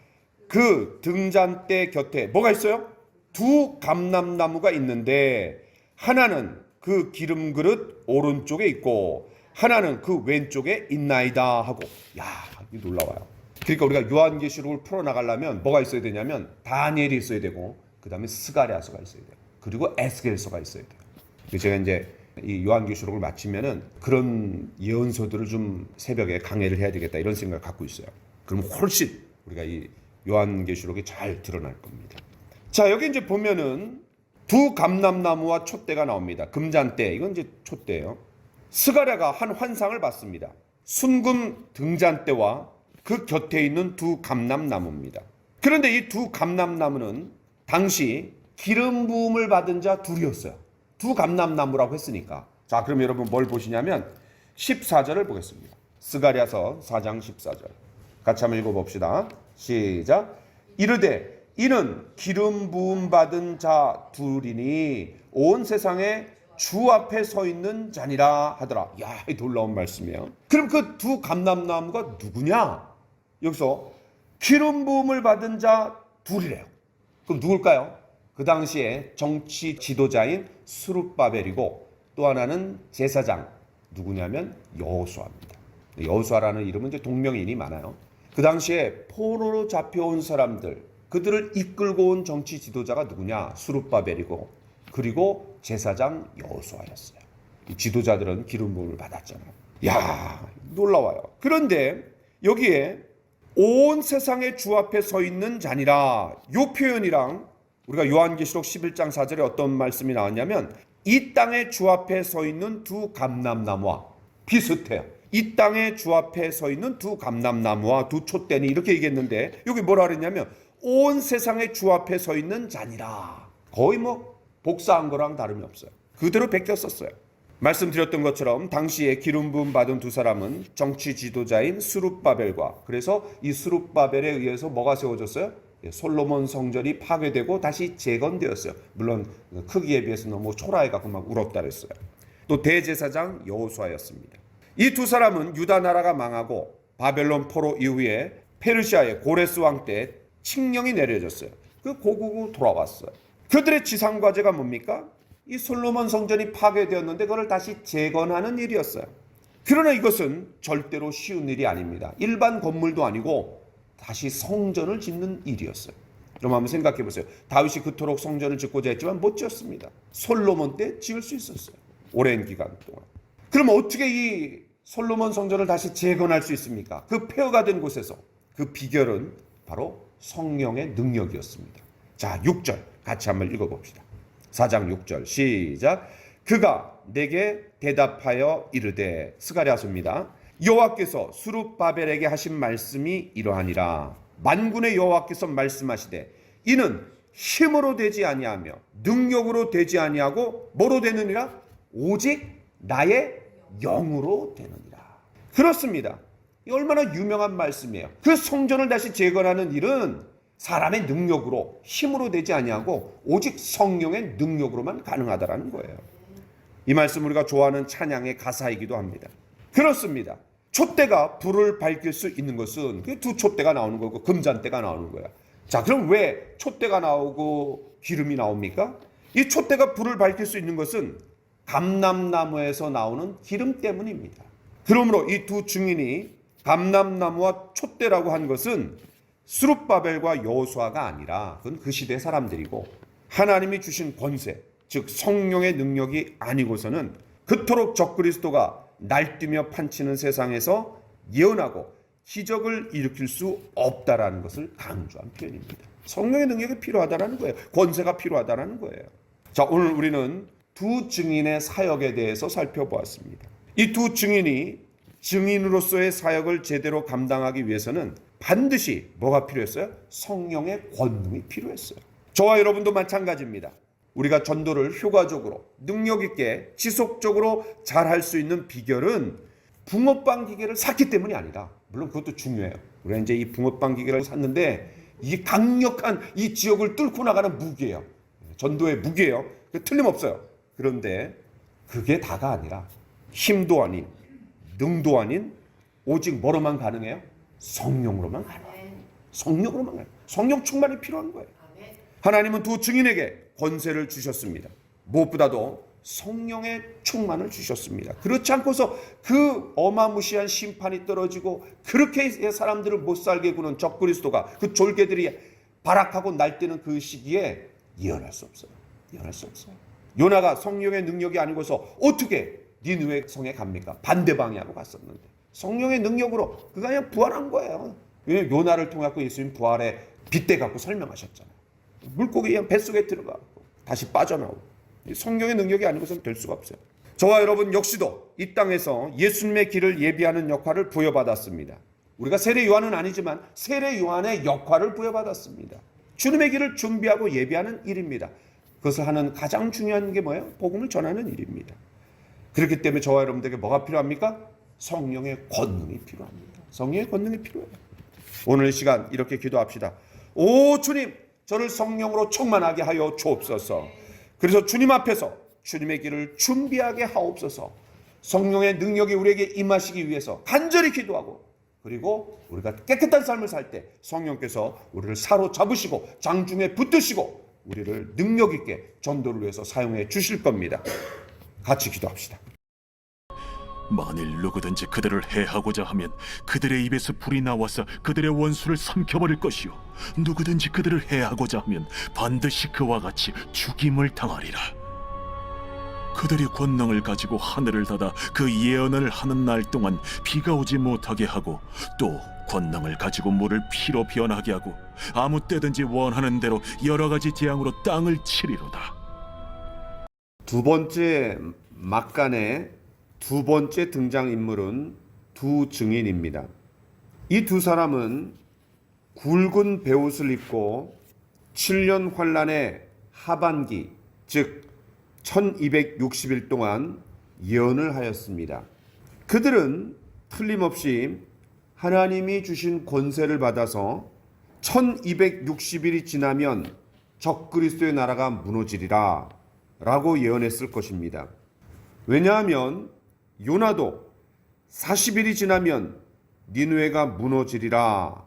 S3: 그 등잔대 곁에 뭐가 있어요? 두 감람나무가 있는데 하나는 그 기름 그릇 오른쪽에 있고 하나는 그 왼쪽에 있나이다 하고. 야, 이게 놀라워요. 그러니까 우리가 요한계시록을 풀어나가려면 뭐가 있어야 되냐면 다니엘이 있어야 되고 그 다음에 스가랴서가 있어야 돼요. 그리고 에스겔서가 있어야 돼요. 제가 이제 이 요한계시록을 마치면은 그런 예언서들을 좀 새벽에 강해를 해야 되겠다 이런 생각을 갖고 있어요. 그럼 훨씬 우리가 이 요한계시록이 잘 드러날 겁니다. 자, 여기 이제 보면은 두 감람나무와 촛대가 나옵니다. 금잔대, 이건 이제 촛대예요. 스가랴가 한 환상을 봤습니다. 순금 등잔대와 그 곁에 있는 두 감람나무입니다. 그런데 이 두 감람나무는 당시 기름 부음을 받은 자 둘이었어요. 두 감람나무라고 했으니까. 자, 그럼 여러분 뭘 보시냐면 14절을 보겠습니다. 스가랴서 4장 14절. 같이 한번 읽어봅시다. 시작. 이르되 이는 기름 부음 받은 자 둘이니 온 세상에 주 앞에 서 있는 자니라 하더라. 야, 이 놀라운 말씀이에요. 그럼 그 두 감람나무가 누구냐? 여기서 기름 부음을 받은 자 둘이래요. 그럼 누굴까요? 그 당시에 정치 지도자인 스룹바벨이고 또 하나는 제사장 누구냐면 여호수아입니다. 여호수아라는 이름은 이제 동명인이 많아요. 그 당시에 포로로 잡혀온 사람들 그들을 이끌고 온 정치 지도자가 누구냐? 스룹바벨이고 그리고 제사장 여호수아였어요. 이 지도자들은 기름 부음을 받았잖아요. 야, 놀라워요. 그런데 여기에 온 세상의 주 앞에 서 있는 자니라, 이 표현이랑 우리가 요한계시록 11장 4절에 어떤 말씀이 나왔냐면 이 땅의 주 앞에 서 있는 두 감람나무와 비슷해요. 이 땅의 주 앞에 서 있는 두 감람나무와 두 촛대니 이렇게 얘기했는데 여기 뭐라 그랬냐면 온 세상의 주 앞에 서 있는 자니라. 거의 뭐 복사한 거랑 다름이 없어요. 그대로 베꼈었어요. 말씀드렸던 것처럼 당시에 기름 부음 받은 두 사람은 정치 지도자인 스룹바벨과, 그래서 이 스룹바벨에 의해서 뭐가 세워졌어요? 솔로몬 성전이 파괴되고 다시 재건되었어요. 물론 크기에 비해서 너무 초라해갖고 막 울었다 그랬어요. 또 대제사장 여호수아였습니다. 이 두 사람은 유다 나라가 망하고 바벨론 포로 이후에 페르시아의 고레스 왕 때 칙령이 내려졌어요. 그 고국으로 돌아왔어요. 그들의 지상 과제가 뭡니까? 이 솔로몬 성전이 파괴되었는데 그걸 다시 재건하는 일이었어요. 그러나 이것은 절대로 쉬운 일이 아닙니다. 일반 건물도 아니고 다시 성전을 짓는 일이었어요. 그럼 한번 생각해 보세요. 다윗이 그토록 성전을 짓고자 했지만 못 지었습니다. 솔로몬 때 지을 수 있었어요. 오랜 기간 동안. 그럼 어떻게 이 솔로몬 성전을 다시 재건할 수 있습니까? 그 폐허가 된 곳에서 그 비결은 바로 성령의 능력이었습니다. 자, 6절 같이 한번 읽어봅시다. 4장 6절 시작. 그가 내게 대답하여 이르되, 스가랴서입니다. 여호와께서 스룹바벨에게 하신 말씀이 이러하니라. 만군의 여호와께서 말씀하시되 이는 힘으로 되지 아니하며 능력으로 되지 아니하고 뭐로 되느니라? 오직 나의 영으로 되느니라. 그렇습니다. 이 얼마나 유명한 말씀이에요. 그 성전을 다시 재건하는 일은 사람의 능력으로, 힘으로 되지 아니하고 오직 성령의 능력으로만 가능하다라는 거예요. 이 말씀 우리가 좋아하는 찬양의 가사이기도 합니다. 그렇습니다. 촛대가 불을 밝힐 수 있는 것은 그 두 촛대가 나오는 거고 금잔대가 나오는 거야. 자, 그럼 왜 촛대가 나오고 기름이 나옵니까? 이 촛대가 불을 밝힐 수 있는 것은 감람나무에서 나오는 기름 때문입니다. 그러므로 이 두 증인이 감람나무와 촛대라고 한 것은 스룹바벨과 여호수아가 아니라 그건 그 시대 사람들이고 하나님이 주신 권세, 즉 성령의 능력이 아니고서는 그토록 적그리스도가 날뛰며 판치는 세상에서 예언하고 기적을 일으킬 수 없다라는 것을 강조한 표현입니다. 성령의 능력이 필요하다라는 거예요. 권세가 필요하다라는 거예요. 자, 오늘 우리는 두 증인의 사역에 대해서 살펴보았습니다. 이 두 증인이 증인으로서의 사역을 제대로 감당하기 위해서는 반드시 뭐가 필요했어요? 성령의 권능이 필요했어요. 저와 여러분도 마찬가지입니다. 우리가 전도를 효과적으로 능력 있게 지속적으로 잘할 수 있는 비결은 붕어빵 기계를 샀기 때문이 아니라, 물론 그것도 중요해요. 우리가 이제 이 붕어빵 기계를 샀는데 이 강력한 이 지역을 뚫고 나가는 무기예요. 전도의 무기예요. 틀림없어요. 그런데 그게 다가 아니라 힘도 아닌, 능도 아닌, 오직 뭐로만 가능해요? 성령으로만 가능해요. 성령으로만 가능해요. 성령 충만이 필요한 거예요. 하나님은 두 증인에게 권세를 주셨습니다. 무엇보다도 성령의 충만을 주셨습니다. 그렇지 않고서 그 어마무시한 심판이 떨어지고 그렇게 사람들을 못 살게 구는 적그리스도가, 그 졸개들이 발악하고 날뛰는 그 시기에 예언할 수 없어요. 예언할 수 없어요. 요나가 성령의 능력이 아니고서 어떻게 니느웨 성에 갑니까? 반대 방향으로 갔었는데 성령의 능력으로 그가 그냥 부활한 거예요. 왜냐하면 요나를 통해 예수님 부활의 빗대 갖고 설명하셨잖아요. 물고기 그냥 뱃속에 들어가고 다시 빠져나오고. 성령의 능력이 아니고서는 될 수가 없어요. 저와 여러분 역시도 이 땅에서 예수님의 길을 예비하는 역할을 부여받았습니다. 우리가 세례 요한은 아니지만 세례 요한의 역할을 부여받았습니다. 주님의 길을 준비하고 예비하는 일입니다. 그것을 하는 가장 중요한 게 뭐예요? 복음을 전하는 일입니다. 그렇기 때문에 저와 여러분들에게 뭐가 필요합니까? 성령의 권능이 필요합니다. 성령의 권능이 필요해요. 오늘 이 시간 이렇게 기도합시다. 오 주님, 저를 성령으로 충만하게 하여 주옵소서. 그래서 주님 앞에서 주님의 길을 준비하게 하옵소서. 성령의 능력이 우리에게 임하시기 위해서 간절히 기도하고, 그리고 우리가 깨끗한 삶을 살 때 성령께서 우리를 사로잡으시고 장중에 붙드시고 우리를 능력 있게 전도를 위해서 사용해 주실 겁니다. 같이 기도합시다.
S1: 만일 누구든지 그들을 해하고자 하면 그들의 입에서 불이 나와서 그들의 원수를 삼켜버릴 것이요 누구든지 그들을 해하고자 하면 반드시 그와 같이 죽임을 당하리라. 그들이 권능을 가지고 하늘을 닫아 그 예언을 하는 날 동안 비가 오지 못하게 하고 또 권능을 가지고 물을 피로 변하게 하고 아무 때든지 원하는 대로 여러 가지 재앙으로 땅을 치리로다.
S3: 두 번째 막간의 두 번째 등장인물은 두 증인입니다. 이 두 사람은 굵은 베옷을 입고 7년 환란의 하반기, 즉 1260일 동안 예언을 하였습니다. 그들은 틀림없이 하나님이 주신 권세를 받아서 1260일이 지나면 적그리스도의 나라가 무너지리라 라고 예언했을 것입니다. 왜냐하면 요나도 40일이 지나면 니느웨가 무너지리라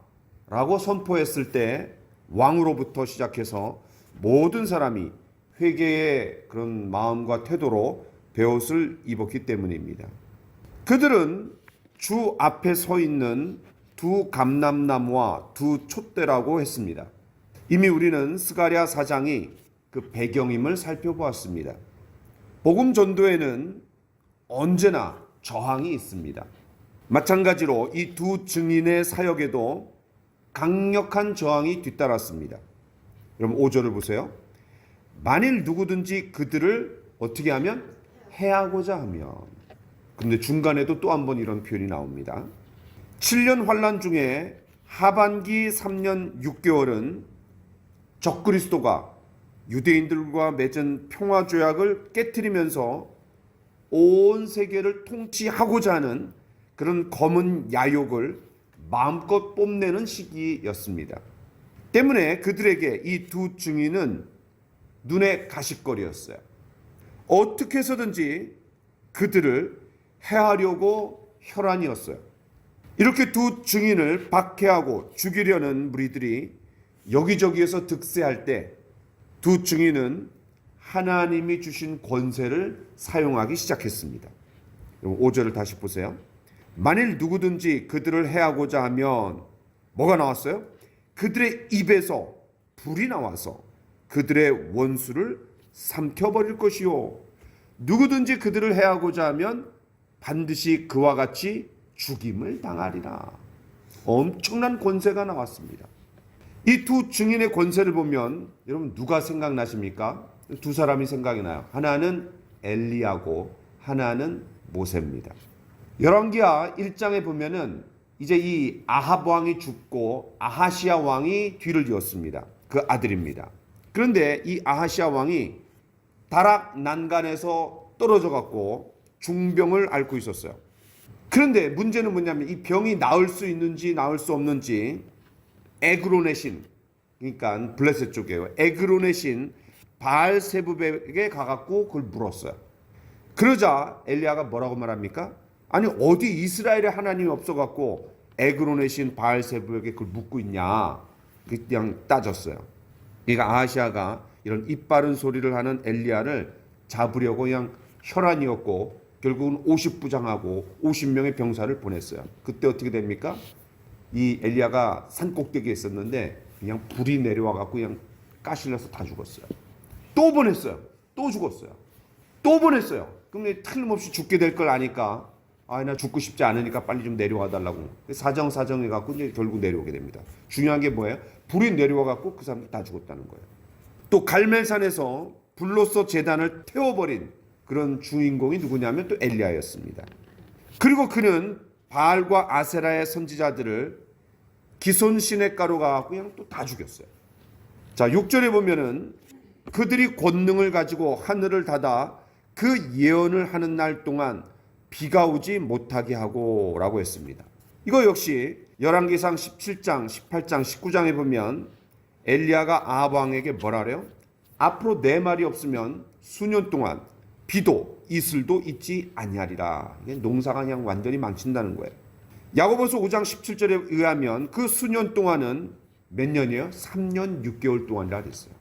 S3: 라고 선포했을 때 왕으로부터 시작해서 모든 사람이 회개의 그런 마음과 태도로 베옷을 입었기 때문입니다. 그들은 주 앞에 서 있는 두 감람나무와 두 촛대라고 했습니다. 이미 우리는 스가랴 4장이 그 배경임을 살펴보았습니다. 복음 전도에는 언제나 저항이 있습니다. 마찬가지로 이 두 증인의 사역에도 강력한 저항이 뒤따랐습니다. 여러분 5절을 보세요. 만일 누구든지 그들을 어떻게 하면 해하고자 하면. 그런데 중간에도 또 한 번 이런 표현이 나옵니다. 7년 환란 중에 하반기 3년 6개월은 적그리스도가 유대인들과 맺은 평화조약을 깨트리면서 온 세계를 통치하고자 하는 그런 검은 야욕을 마음껏 뽐내는 시기였습니다. 때문에 그들에게 이 두 증인은 눈의 가십거리였어요. 어떻게 해서든지 그들을 해하려고 혈안이었어요. 이렇게 두 증인을 박해하고 죽이려는 무리들이 여기저기에서 득세할 때 두 증인은 하나님이 주신 권세를 사용하기 시작했습니다. 5절을 다시 보세요. 만일 누구든지 그들을 해하고자 하면 뭐가 나왔어요? 그들의 입에서 불이 나와서 그들의 원수를 삼켜버릴 것이요. 누구든지 그들을 해하고자 하면 반드시 그와 같이 죽임을 당하리라. 엄청난 권세가 나왔습니다. 이 두 증인의 권세를 보면 여러분 누가 생각나십니까? 두 사람이 생각이 나요. 하나는 엘리야고 하나는 모세입니다. 열왕기하 1장에 보면은 이제 이 아합 왕이 죽고 아하시아 왕이 뒤를 이었습니다. 그 아들입니다. 그런데 이 아하시아 왕이 다락 난간에서 떨어져 갖고 중병을 앓고 있었어요. 그런데 문제는 뭐냐면 이 병이 나을 수 있는지 나을 수 없는지 에그론의 신, 그러니까 블레셋 쪽이에요. 에그론의 신 바알세붑에게 가갖고 그걸 물었어요. 그러자 엘리야가 뭐라고 말합니까? 아니 어디 이스라엘에 하나님이 없어갖고 에그론의 신 바알세붑에게 그걸 묻고 있냐? 그냥 따졌어요. 그러니까 아하시아가 이런 이빠른 소리를 하는 엘리야를 잡으려고 그냥 혈안이었고 결국은 50부장하고 50명의 병사를 보냈어요. 그때 어떻게 됩니까? 이 엘리야가 산 꼭대기에 있었는데 그냥 불이 내려와 갖고 그냥 까실려서 다 죽었어요. 또 보냈어요. 또 죽었어요. 또 보냈어요. 그럼 틀림없이 죽게 될 걸 아니까 나 죽고 싶지 않으니까 빨리 좀 내려와 달라고 사정해 갖고 이제 결국 내려오게 됩니다. 중요한 게 뭐예요? 불이 내려와 갖고 그 사람들 다 죽었다는 거예요. 또 갈멜산에서 불로써 제단을 태워버린 그런 주인공이 누구냐면 또 엘리야였습니다. 그리고 그는 바알과 아세라의 선지자들을 기손 시냇가로 가고 그냥 또 다 죽였어요. 자, 6절에 보면은 그들이 권능을 가지고 하늘을 닫아 그 예언을 하는 날 동안 비가 오지 못하게 하고 라고 했습니다. 이거 역시 열왕기상 17장, 18장, 19장에 보면 엘리야가 아합 왕에게 뭐라 그래요? 앞으로 내 말이 없으면 수년 동안 비도 이슬도 있지 아니하리라. 농사가 그냥 완전히 망친다는 거예요. 야고보서 5장 17절에 의하면 그 수년 동안은 몇 년이에요? 3년 6개월 동안이라 그랬어요.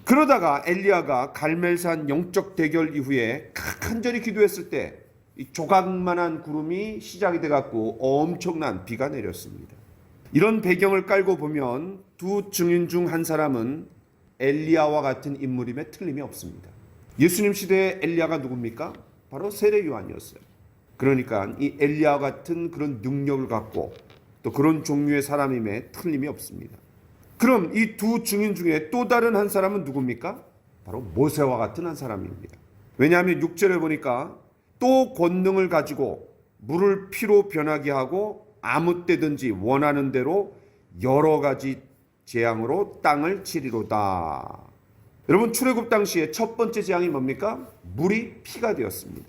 S3: 그러다가 엘리야가 갈멜산 영적 대결 이후에 간절히 기도했을 때 이 조각만한 구름이 시작이 돼갖고 엄청난 비가 내렸습니다. 이런 배경을 깔고 보면 두 증인 중 한 사람은 엘리야와 같은 인물임에 틀림이 없습니다. 예수님 시대의 엘리야가 누굽니까? 바로 세례 요한이었어요. 그러니까 이 엘리야 같은 그런 능력을 갖고 또 그런 종류의 사람임에 틀림이 없습니다. 그럼 이 두 증인 중에 또 다른 한 사람은 누굽니까? 바로 모세와 같은 한 사람입니다. 왜냐하면 6절에 보니까 또 권능을 가지고 물을 피로 변하게 하고 아무 때든지 원하는 대로 여러 가지 재앙으로 땅을 치리로다. 여러분, 출애굽 당시에 첫 번째 재앙이 뭡니까? 물이 피가 되었습니다.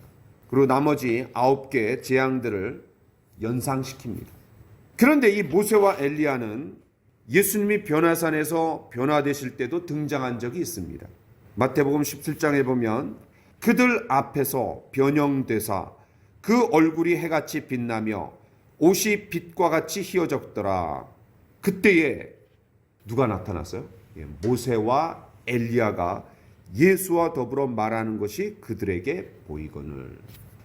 S3: 그리고 나머지 9개의 재앙들을 연상시킵니다. 그런데 이 모세와 엘리야는 예수님이 변화산에서 변화되실 때도 등장한 적이 있습니다. 마태복음 17장에 보면 그들 앞에서 변형되사 그 얼굴이 해같이 빛나며 옷이 빛과 같이 희어졌더라. 그때에 누가 나타났어요? 모세와 엘리야가 예수와 더불어 말하는 것이 그들에게 보이거늘.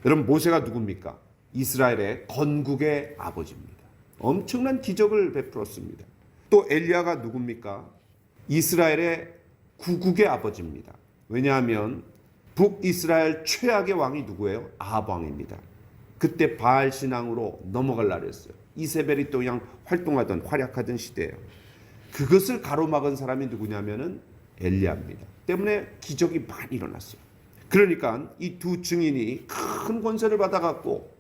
S3: 여러분, 모세가 누굽니까? 이스라엘의 건국의 아버지입니다. 엄청난 기적을 베풀었습니다. 또 엘리야가 누굽니까? 이스라엘의 구국의 아버지입니다. 왜냐하면 북이스라엘 최악의 왕이 누구예요? 아합 왕입니다. 그때 바알 신앙으로 넘어갈 날이었어요. 이세벨이 또 그냥 활약하던 시대예요. 그것을 가로막은 사람이 누구냐면은 엘리야입니다. 때문에 기적이 많이 일어났어요. 그러니까 이 두 증인이 큰 권세를 받아갖고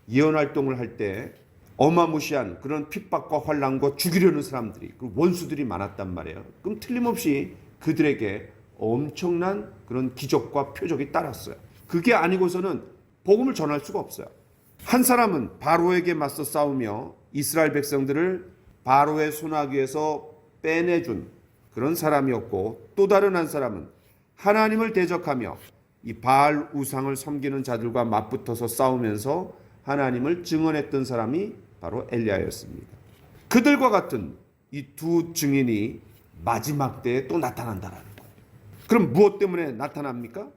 S3: 예언 활동을 할 때 어마무시한 그런 핍박과 환난과 죽이려는 사람들이, 그 원수들이 많았단 말이에요. 그럼 틀림없이 그들에게 엄청난 그런 기적과 표적이 따랐어요. 그게 아니고서는 복음을 전할 수가 없어요. 한 사람은 바로에게 맞서 싸우며 이스라엘 백성들을 바로의 손아귀에서 빼내준 그런 사람이었고, 또 다른 한 사람은 하나님을 대적하며 이 바알 우상을 섬기는 자들과 맞붙어서 싸우면서 하나님을 증언했던 사람이 바로 엘리야였습니다. 그들과 같은 이 두 증인이 마지막 때에 또 나타난다라는 거예요. 그럼 무엇 때문에 나타납니까?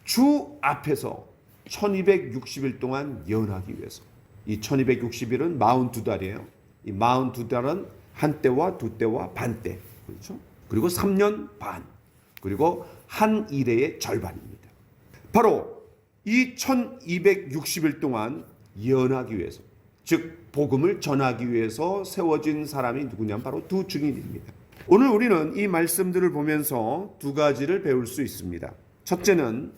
S3: 주 앞에서 1260일 동안 예언하기 위해서. 이 1260일은 42달이에요. 이 42달은 한 때와 두 때와 반 때, 그렇죠? 그리고 3년 반, 그리고 한 일의 절반입니다. 바로 이 1260일 동안 예언하기 위해서, 즉 복음을 전하기 위해서 세워진 사람이 누구냐면 바로 두 증인입니다. 오늘 우리는 이 말씀들을 보면서 두 가지를 배울 수 있습니다. 첫째는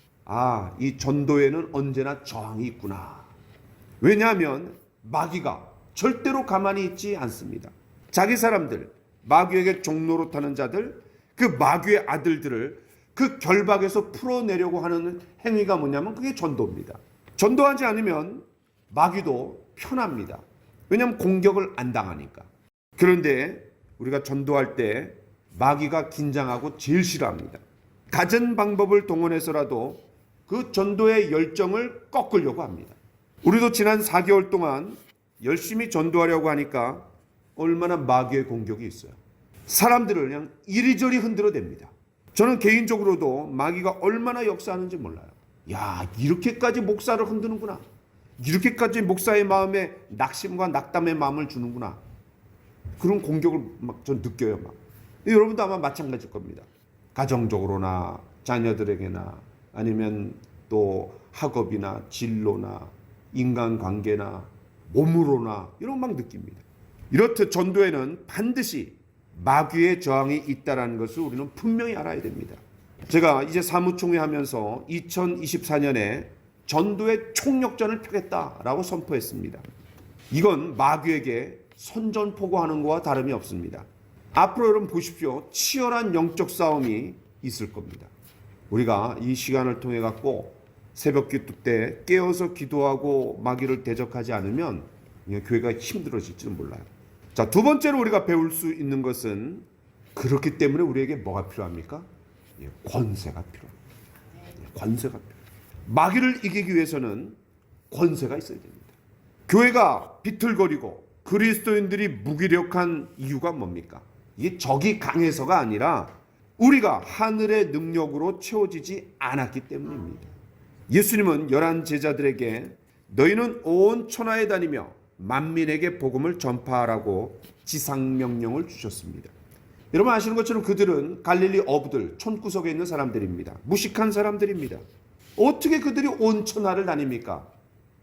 S3: 이 전도에는 언제나 저항이 있구나. 왜냐하면 마귀가 절대로 가만히 있지 않습니다. 자기 사람들, 마귀에게 종로로 타는 자들, 그 마귀의 아들들을 그 결박에서 풀어내려고 하는 행위가 뭐냐면 그게 전도입니다. 전도하지 않으면 마귀도 편합니다. 왜냐하면 공격을 안 당하니까. 그런데 우리가 전도할 때 마귀가 긴장하고 제일 싫어합니다. 갖은 방법을 동원해서라도 그 전도의 열정을 꺾으려고 합니다. 우리도 지난 4개월 동안 열심히 전도하려고 하니까 얼마나 마귀의 공격이 있어요. 사람들을 그냥 이리저리 흔들어댑니다. 저는 개인적으로도 마귀가 얼마나 역사하는지 몰라요. 야, 이렇게까지 목사를 흔드는구나. 이렇게까지 목사의 마음에 낙심과 낙담의 마음을 주는구나. 그런 공격을 막 전 느껴요. 막. 여러분도 아마 마찬가지일 겁니다. 가정적으로나 자녀들에게나 아니면 또 학업이나 진로나 인간관계나 몸으로나 이런 막 느낍니다. 이렇듯 전도에는 반드시 마귀의 저항이 있다는 것을 우리는 분명히 알아야 됩니다. 제가 이제 사무총회 하면서 2024년에 전도의 총력전을 펴겠다라고 선포했습니다. 이건 마귀에게 선전포고하는 것과 다름이 없습니다. 앞으로 여러분 보십시오. 치열한 영적 싸움이 있을 겁니다. 우리가 이 시간을 통해 갖고 새벽 기도 때 깨어서 기도하고 마귀를 대적하지 않으면 교회가 힘들어질지는 몰라요. 자, 두 번째로 우리가 배울 수 있는 것은 그렇기 때문에 우리에게 뭐가 필요합니까? 권세가 필요합니다. 권세가 필요합니다. 마귀를 이기기 위해서는 권세가 있어야 됩니다. 교회가 비틀거리고 그리스도인들이 무기력한 이유가 뭡니까? 이게 적이 강해서가 아니라 우리가 하늘의 능력으로 채워지지 않았기 때문입니다. 예수님은 11 제자들에게 너희는 온 천하에 다니며 만민에게 복음을 전파하라고 지상명령을 주셨습니다. 여러분 아시는 것처럼 그들은 갈릴리 어부들, 촌구석에 있는 사람들입니다. 무식한 사람들입니다. 어떻게 그들이 온 천하를 다닙니까?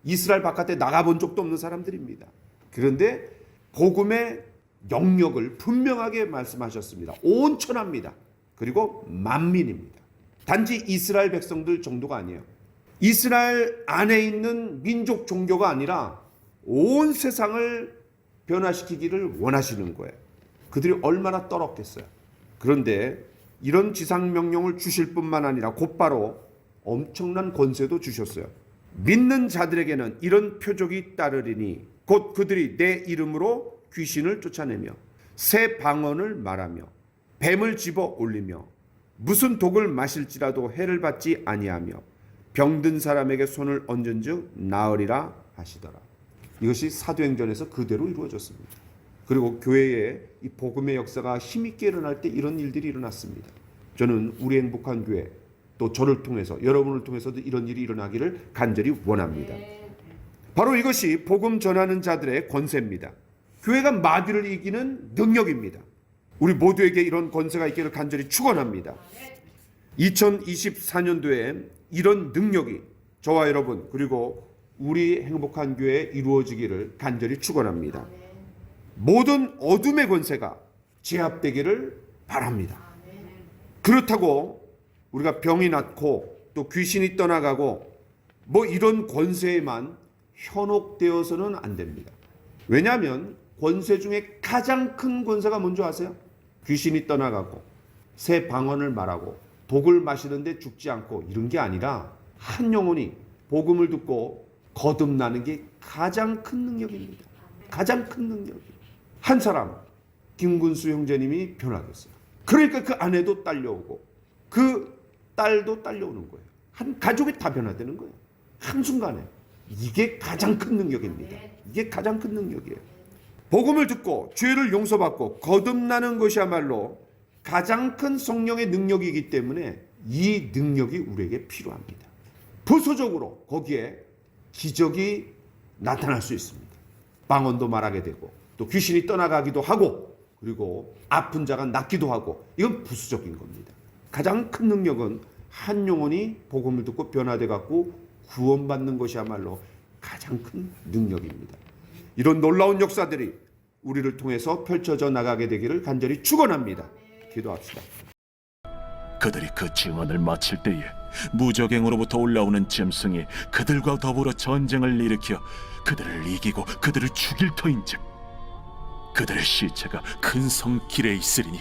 S3: 이스라엘 바깥에 나가본 적도 없는 사람들입니다. 그런데 복음의 영역을 분명하게 말씀하셨습니다. 온 천하입니다. 그리고 만민입니다. 단지 이스라엘 백성들 정도가 아니에요. 이스라엘 안에 있는 민족 종교가 아니라 온 세상을 변화시키기를 원하시는 거예요. 그들이 얼마나 떨었겠어요. 그런데 이런 지상명령을 주실 뿐만 아니라 곧바로 엄청난 권세도 주셨어요. 믿는 자들에게는 이런 표적이 따르리니 곧 그들이 내 이름으로 귀신을 쫓아내며 새 방언을 말하며 뱀을 집어 올리며 무슨 독을 마실지라도 해를 받지 아니하며 병든 사람에게 손을 얹은즉 나으리라 하시더라. 이것이 사도행전에서 그대로 이루어졌습니다. 그리고 교회에 이 복음의 역사가 힘있게 일어날 때 이런 일들이 일어났습니다. 저는 우리 행복한 교회 또 저를 통해서 여러분을 통해서도 이런 일이 일어나기를 간절히 원합니다. 바로 이것이 복음 전하는 자들의 권세입니다. 교회가 마귀를 이기는 능력입니다. 우리 모두에게 이런 권세가 있기를 간절히 축원합니다. 2024년도에 이런 능력이 저와 여러분 그리고 우리 행복한 교회에 이루어지기를 간절히 축원합니다. 모든 어둠의 권세가 제압되기를 바랍니다. 그렇다고 우리가 병이 낫고 또 귀신이 떠나가고 뭐 이런 권세에만 현혹되어서는 안 됩니다. 왜냐하면 권세 중에 가장 큰 권세가 뭔지 아세요? 귀신이 떠나가고 새 방언을 말하고 독을 마시는데 죽지 않고 이런 게 아니라 한 영혼이 복음을 듣고 거듭나는 게 가장 큰 능력입니다. 가장 큰 능력이에요. 한 사람 김군수 형제님이 변화됐어요. 그러니까 그 아내도 딸려오고 그 딸도 딸려오는 거예요. 한 가족이 다 변화되는 거예요. 한순간에. 이게 가장 큰 능력입니다. 이게 가장 큰 능력이에요. 복음을 듣고 죄를 용서받고 거듭나는 것이야말로 가장 큰 성령의 능력이기 때문에 이 능력이 우리에게 필요합니다. 부수적으로 거기에 기적이 나타날 수 있습니다. 방언도 말하게 되고 또 귀신이 떠나가기도 하고 그리고 아픈 자가 낫기도 하고 이건 부수적인 겁니다. 가장 큰 능력은 한 영혼이 복음을 듣고 변화돼 갖고 구원받는 것이야말로 가장 큰 능력입니다. 이런 놀라운 역사들이 우리를 통해서 펼쳐져 나가게 되기를 간절히 축원합니다. 기도합시다.
S1: 그들이 그 증언을 마칠 때에 무적행으로부터 올라오는 짐승이 그들과 더불어 전쟁을 일으켜 그들을 이기고 그들을 죽일 터인즉 그들의 시체가 큰 성 길에 있으리니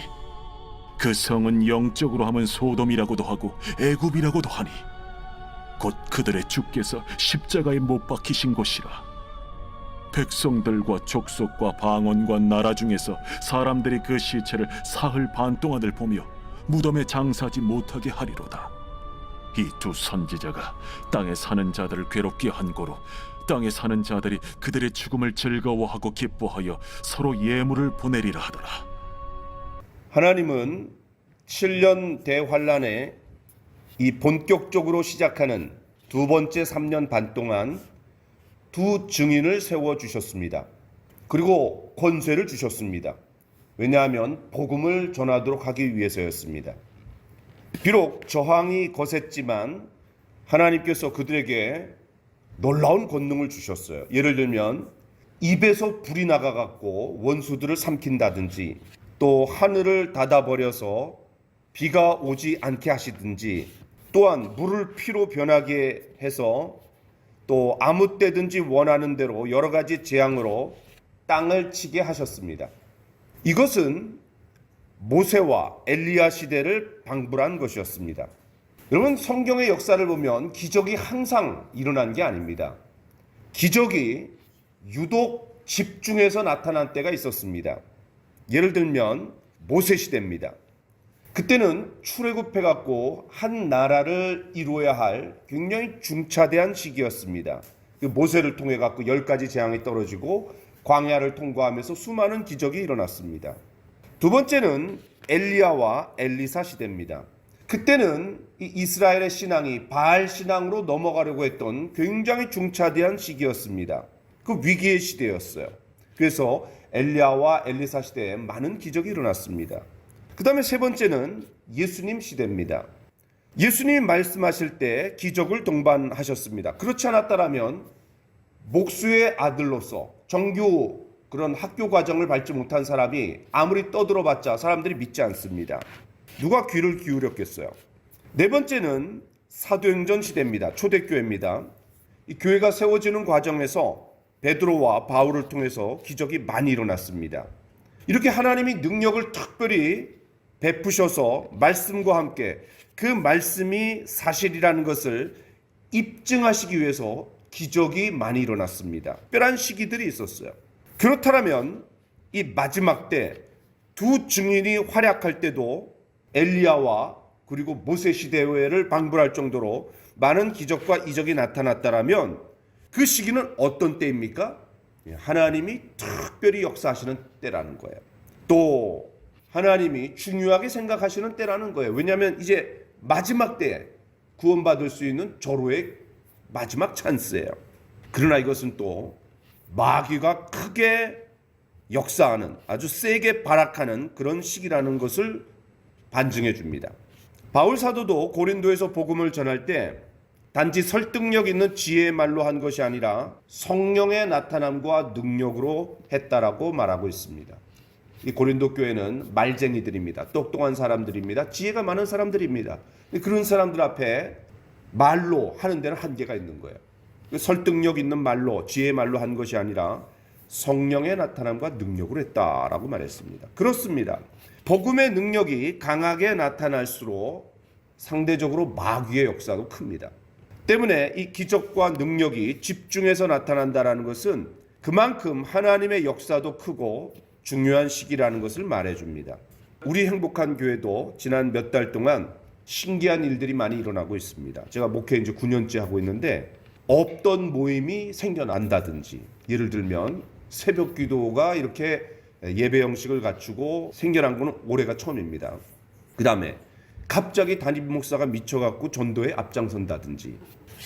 S1: 그 성은 영적으로 하면 소돔이라고도 하고 애굽이라고도 하니 곧 그들의 주께서 십자가에 못 박히신 곳이라. 백성들과 족속과 방언과 나라 중에서 사람들이 그 시체를 사흘 반 동안을 보며 무덤에 장사하지 못하게 하리로다. 이 두 선지자가 땅에 사는 자들을 괴롭게 한 고로 땅에 사는 자들이 그들의 죽음을 즐거워하고 기뻐하여 서로 예물을 보내리라 하더라.
S3: 하나님은 7년 대환란에 이 본격적으로 시작하는 두 번째 3년 반 동안 두 증인을 세워주셨습니다. 그리고 권세를 주셨습니다. 왜냐하면 복음을 전하도록 하기 위해서였습니다. 비록 저항이 거셌지만 하나님께서 그들에게 놀라운 권능을 주셨어요. 예를 들면 입에서 불이 나가갖고 원수들을 삼킨다든지 또 하늘을 닫아버려서 비가 오지 않게 하시든지 또한 물을 피로 변하게 해서 또 아무 때든지 원하는 대로 여러 가지 재앙으로 땅을 치게 하셨습니다. 이것은 모세와 엘리야 시대를 방불한 것이었습니다. 여러분 성경의 역사를 보면 기적이 항상 일어난 게 아닙니다. 기적이 유독 집중해서 나타난 때가 있었습니다. 예를 들면 모세 시대입니다. 그때는 출애굽해갖고 한 나라를 이루어야 할 굉장히 중차대한 시기였습니다. 모세를 통해 갖고 10가지 재앙이 떨어지고 광야를 통과하면서 수많은 기적이 일어났습니다. 두 번째는 엘리야와 엘리사 시대입니다. 그때는 이 이스라엘의 신앙이 바알 신앙으로 넘어가려고 했던 굉장히 중차대한 시기였습니다. 그 위기의 시대였어요. 그래서 엘리야와 엘리사 시대에 많은 기적이 일어났습니다. 그 다음에 세 번째는 예수님 시대입니다. 예수님이 말씀하실 때 기적을 동반하셨습니다. 그렇지 않았다면 목수의 아들로서 정규 그런 학교 과정을 밟지 못한 사람이 아무리 떠들어봤자 사람들이 믿지 않습니다. 누가 귀를 기울였겠어요? 네 번째는 사도행전 시대입니다. 초대교회입니다. 이 교회가 세워지는 과정에서 베드로와 바울을 통해서 기적이 많이 일어났습니다. 이렇게 하나님이 능력을 특별히 베푸셔서 말씀과 함께 그 말씀이 사실이라는 것을 입증하시기 위해서 기적이 많이 일어났습니다. 특별한 시기들이 있었어요. 그렇다면 이 마지막 때 두 증인이 활약할 때도 엘리야와 그리고 모세 시대를 방불할 정도로 많은 기적과 이적이 나타났다라면 그 시기는 어떤 때입니까? 하나님이 특별히 역사하시는 때라는 거예요. 또 하나님이 중요하게 생각하시는 때라는 거예요. 왜냐하면 이제 마지막 때에 구원받을 수 있는 절호의 마지막 찬스예요. 그러나 이것은 또 마귀가 크게 역사하는 아주 세게 발악하는 그런 시기라는 것을 반증해 줍니다. 바울 사도도 고린도에서 복음을 전할 때 단지 설득력 있는 지혜의 말로 한 것이 아니라 성령의 나타남과 능력으로 했다라고 말하고 있습니다. 이 고린도 교회는 말쟁이들입니다. 똑똑한 사람들입니다. 지혜가 많은 사람들입니다. 그런 사람들 앞에 말로 하는 데는 한계가 있는 거예요. 설득력 있는 말로, 지혜의 말로 한 것이 아니라 성령의 나타남과 능력으로 했다라고 말했습니다. 그렇습니다. 복음의 능력이 강하게 나타날수록 상대적으로 마귀의 역사도 큽니다. 때문에 이 기적과 능력이 집중해서 나타난다는 것은 그만큼 하나님의 역사도 크고 중요한 시기라는 것을 말해줍니다. 우리 행복한 교회도 지난 몇 달 동안 신기한 일들이 많이 일어나고 있습니다. 제가 목회 이제 9년째 하고 있는데 없던 모임이 생겨난다든지, 예를 들면 새벽 기도가 이렇게 예배 형식을 갖추고 생겨난 것은 올해가 처음입니다. 그 다음에 갑자기 담임 목사가 미쳐갖고 전도에 앞장선다든지,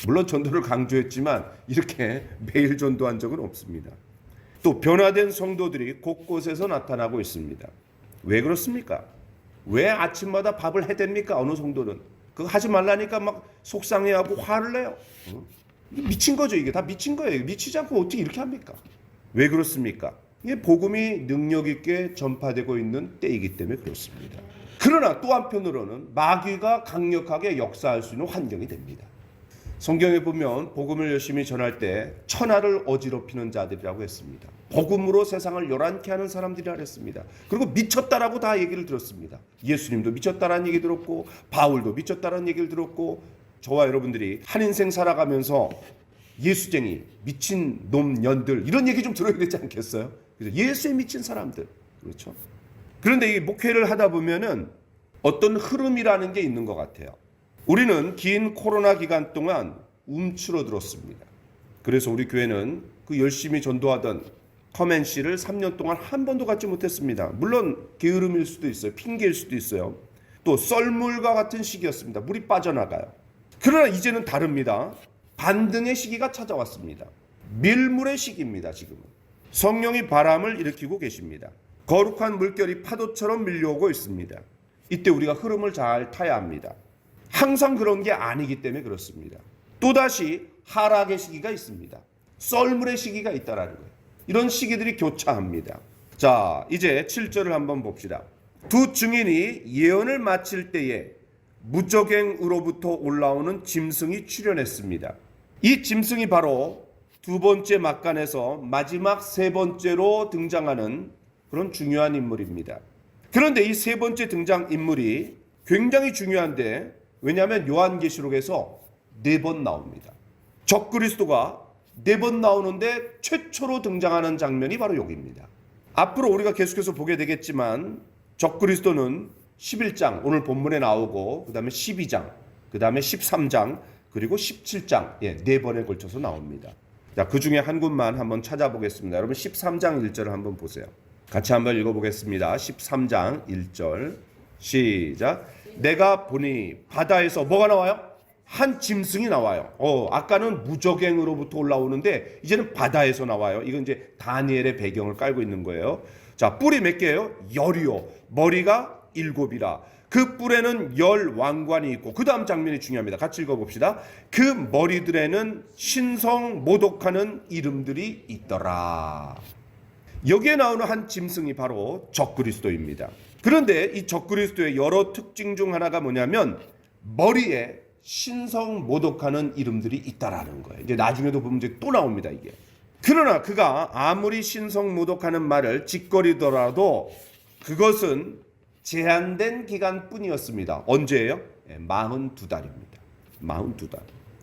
S3: 물론 전도를 강조했지만 이렇게 매일 전도한 적은 없습니다. 또 변화된 성도들이 곳곳에서 나타나고 있습니다. 왜 그렇습니까? 왜 아침마다 밥을 해댑니까? 어느 성도는 그거 하지 말라니까 막 속상해하고 화를 내요. 미친 거죠. 이게 다 미친 거예요. 미치지 않고 어떻게 이렇게 합니까? 왜 그렇습니까? 이게 복음이 능력 있게 전파되고 있는 때이기 때문에 그렇습니다. 그러나 또 한편으로는 마귀가 강력하게 역사할 수 있는 환경이 됩니다. 성경에 보면 복음을 열심히 전할 때 천하를 어지럽히는 자들이라고 했습니다. 복음으로 세상을 요란케 하는 사람들이라 했습니다. 그리고 미쳤다라고 다 얘기를 들었습니다. 예수님도 미쳤다라는 얘기 들었고 바울도 미쳤다라는 얘기를 들었고 저와 여러분들이 한 인생 살아가면서 예수쟁이, 미친 놈년들 이런 얘기 좀 들어야 되지 않겠어요? 그래서 예수에 미친 사람들, 그렇죠? 그런데 이 목회를 하다 보면은 어떤 흐름이라는 게 있는 것 같아요. 우리는 긴 코로나 기간 동안 움츠러들었습니다. 그래서 우리 교회는 그 열심히 전도하던 커맨시를 3년 동안 한 번도 갖지 못했습니다. 물론 게으름일 수도 있어요. 핑계일 수도 있어요. 또 썰물과 같은 시기였습니다. 물이 빠져나가요. 그러나 이제는 다릅니다. 반등의 시기가 찾아왔습니다. 밀물의 시기입니다. 지금은 성령이 바람을 일으키고 계십니다. 거룩한 물결이 파도처럼 밀려오고 있습니다. 이때 우리가 흐름을 잘 타야 합니다. 항상 그런 게 아니기 때문에 그렇습니다. 또다시 하락의 시기가 있습니다. 썰물의 시기가 있다라는 거예요. 이런 시기들이 교차합니다. 자, 이제 7절을 한번 봅시다. 두 증인이 예언을 마칠 때에 무저갱으로부터 올라오는 짐승이 출현했습니다. 이 짐승이 바로 두 번째 막간에서 마지막 세 번째로 등장하는 그런 중요한 인물입니다. 그런데 이 세 번째 등장 인물이 굉장히 중요한데, 왜냐하면 요한계시록에서 4번 나옵니다. 적그리스도가 4번 나오는데 최초로 등장하는 장면이 바로 여기입니다. 앞으로 우리가 계속해서 보게 되겠지만 적그리스도는 11장 오늘 본문에 나오고, 그 다음에 12장, 그 다음에 13장, 그리고 17장 4번에 걸쳐서 나옵니다. 자, 그 중에 한 군만 한번 찾아보겠습니다. 여러분 13장 1절을 한번 보세요. 같이 한번 읽어보겠습니다. 13장 1절 시작. 내가 보니 바다에서 뭐가 나와요? 한 짐승이 나와요. 아까는 무저갱으로부터 올라오는데 이제는 바다에서 나와요. 이건 이제 다니엘의 배경을 깔고 있는 거예요. 자, 뿔이 몇 개예요? 10이요. 머리가 일곱이라. 그 뿔에는 10 왕관이 있고, 그 다음 장면이 중요합니다. 같이 읽어봅시다. 그 머리들에는 신성 모독하는 이름들이 있더라. 여기에 나오는 한 짐승이 바로 적그리스도입니다. 그런데 이 적그리스도의 여러 특징 중 하나가 뭐냐면 머리에 신성 모독하는 이름들이 있다라는 거예요. 이제 나중에도 보면 이제 또 나옵니다, 이게. 그러나 그가 아무리 신성 모독하는 말을 짓거리더라도 그것은 제한된 기간뿐이었습니다. 언제예요? 42달입니다. 42달.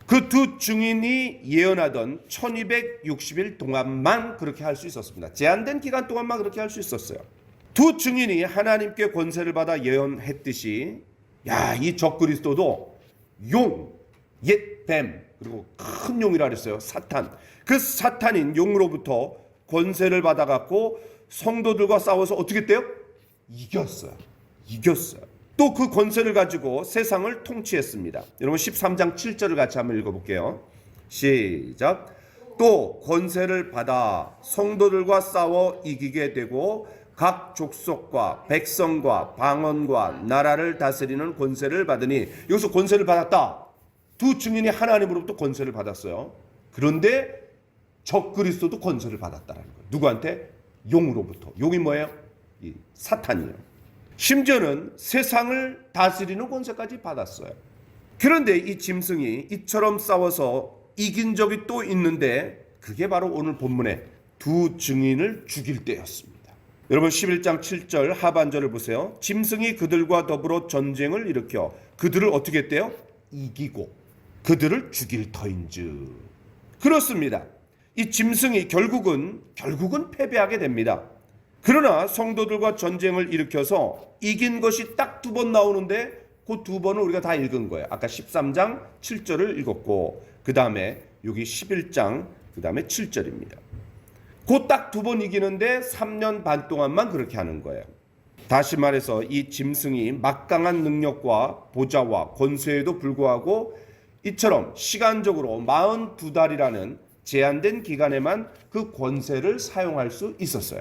S3: 그 두 증인이 예언하던 1260일 동안만 그렇게 할 수 있었습니다. 제한된 기간 동안만 그렇게 할 수 있었어요. 두 증인이 하나님께 권세를 받아 예언했듯이 이 적그리스도도 용, 옛 뱀, 그리고 큰 용이라 그랬어요. 사탄. 그 사탄인 용으로부터 권세를 받아갖고 성도들과 싸워서 어떻게 했대요? 이겼어요. 또 그 권세를 가지고 세상을 통치했습니다. 여러분 13장 7절을 같이 한번 읽어볼게요. 시작. 또 권세를 받아 성도들과 싸워 이기게 되고 각 족속과 백성과 방언과 나라를 다스리는 권세를 받으니, 여기서 권세를 받았다. 두 증인이 하나님으로부터 권세를 받았어요. 그런데 적그리스도도 권세를 받았다는 거예요. 누구한테? 용으로부터. 용이 뭐예요? 이 사탄이에요. 심지어는 세상을 다스리는 권세까지 받았어요. 그런데 이 짐승이 이처럼 싸워서 이긴 적이 또 있는데 그게 바로 오늘 본문의 두 증인을 죽일 때였습니다. 여러분 11장 7절 하반절을 보세요. 짐승이 그들과 더불어 전쟁을 일으켜 그들을 어떻게 했대요? 이기고 그들을 죽일 터인즉. 그렇습니다. 이 짐승이 결국은 패배하게 됩니다. 그러나 성도들과 전쟁을 일으켜서 이긴 것이 딱 2번 나오는데 그 2번을 우리가 다 읽은 거예요. 아까 13장 7절을 읽었고 그 다음에 여기 11장 그 다음에 7절입니다. 그 딱 2번 이기는데 3년 반 동안만 그렇게 하는 거예요. 다시 말해서 이 짐승이 막강한 능력과 보좌와 권세에도 불구하고 이처럼 시간적으로 42달이라는 제한된 기간에만 그 권세를 사용할 수 있었어요.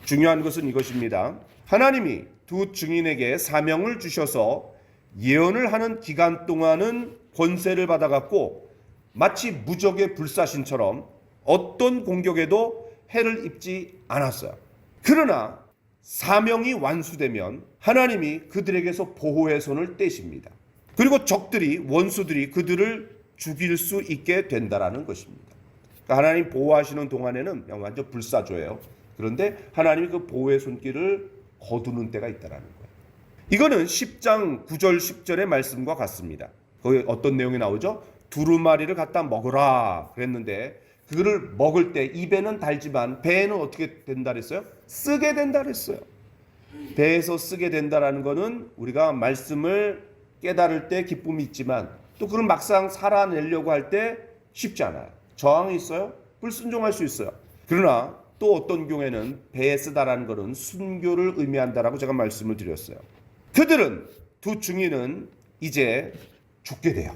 S3: 중요한 것은 이것입니다. 하나님이 두 증인에게 사명을 주셔서 예언을 하는 기간 동안은 권세를 받아갖고 마치 무적의 불사신처럼 어떤 공격에도 해를 입지 않았어요. 그러나 사명이 완수되면 하나님이 그들에게서 보호의 손을 떼십니다. 그리고 적들이, 원수들이 그들을 죽일 수 있게 된다라는 것입니다. 그러니까 하나님 보호하시는 동안에는 그냥 완전 불사조예요. 그런데 하나님이 그 보호의 손길을 거두는 때가 있다라는 거예요. 이거는 10장 9절 10절의 말씀과 같습니다. 거기 어떤 내용이 나오죠? 두루마리를 갖다 먹으라 그랬는데 그거를 먹을 때 입에는 달지만 배에는 어떻게 된다 그랬어요? 쓰게 된다 그랬어요. 배에서 쓰게 된다라는 거는 우리가 말씀을 깨달을 때 기쁨이 있지만 또 그걸 막상 살아내려고 할 때 쉽지 않아요. 저항이 있어요. 불순종할 수 있어요. 그러나 또 어떤 경우에는 배에 쓰다라는 것은 순교를 의미한다라고 제가 말씀을 드렸어요. 그들은 두 증인은 이제 죽게 돼요.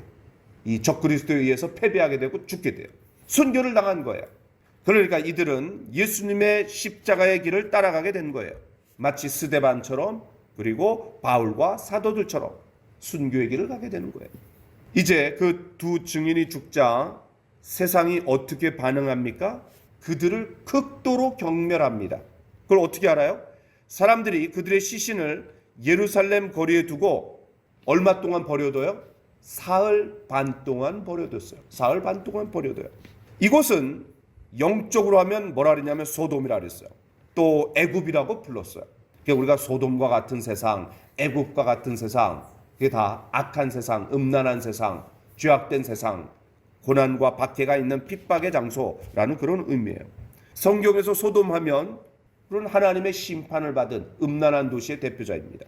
S3: 이 적그리스도에 의해서 패배하게 되고 죽게 돼요. 순교를 당한 거예요. 그러니까 이들은 예수님의 십자가의 길을 따라가게 된 거예요. 마치 스데반처럼 그리고 바울과 사도들처럼 순교의 길을 가게 되는 거예요. 이제 그 두 증인이 죽자 세상이 어떻게 반응합니까? 그들을 극도로 경멸합니다. 그걸 어떻게 알아요? 사람들이 그들의 시신을 예루살렘 거리에 두고 얼마 동안 버려둬요? 사흘 반 동안 버려뒀어요. 사흘 반 동안 버려둬요. 이곳은 영적으로 하면 뭐라 그러냐면 소돔이라 그랬어요. 또 애굽이라고 불렀어요. 그러니까 우리가 소돔과 같은 세상, 애굽과 같은 세상, 그게 다 악한 세상, 음란한 세상, 죄악된 세상, 고난과 박해가 있는 핍박의 장소라는 그런 의미예요. 성경에서 소돔하면 그런 하나님의 심판을 받은 음란한 도시의 대표자입니다.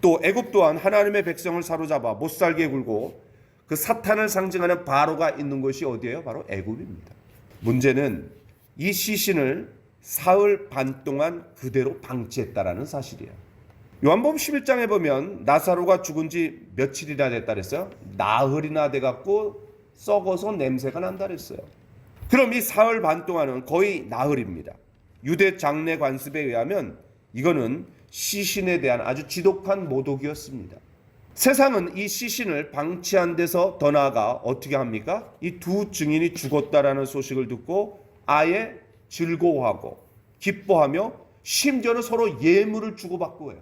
S3: 또 애굽 또한 하나님의 백성을 사로잡아 못살게 굴고 그 사탄을 상징하는 바로가 있는 곳이 어디예요? 바로 애굽입니다. 문제는 이 시신을 사흘 반 동안 그대로 방치했다라는 사실이에요. 요한복음 11장에 보면 나사로가 죽은 지 며칠이나 됐다 그랬어요? 나흘이나 돼갖고 썩어서 냄새가 난다 그랬어요. 그럼 이 사흘 반 동안은 거의 나흘입니다. 유대 장례 관습에 의하면 이거는 시신에 대한 아주 지독한 모독이었습니다. 세상은 이 시신을 방치한 데서 더 나아가 어떻게 합니까? 이 두 증인이 죽었다라는 소식을 듣고 아예 즐거워하고 기뻐하며 심지어는 서로 예물을 주고받고 해요.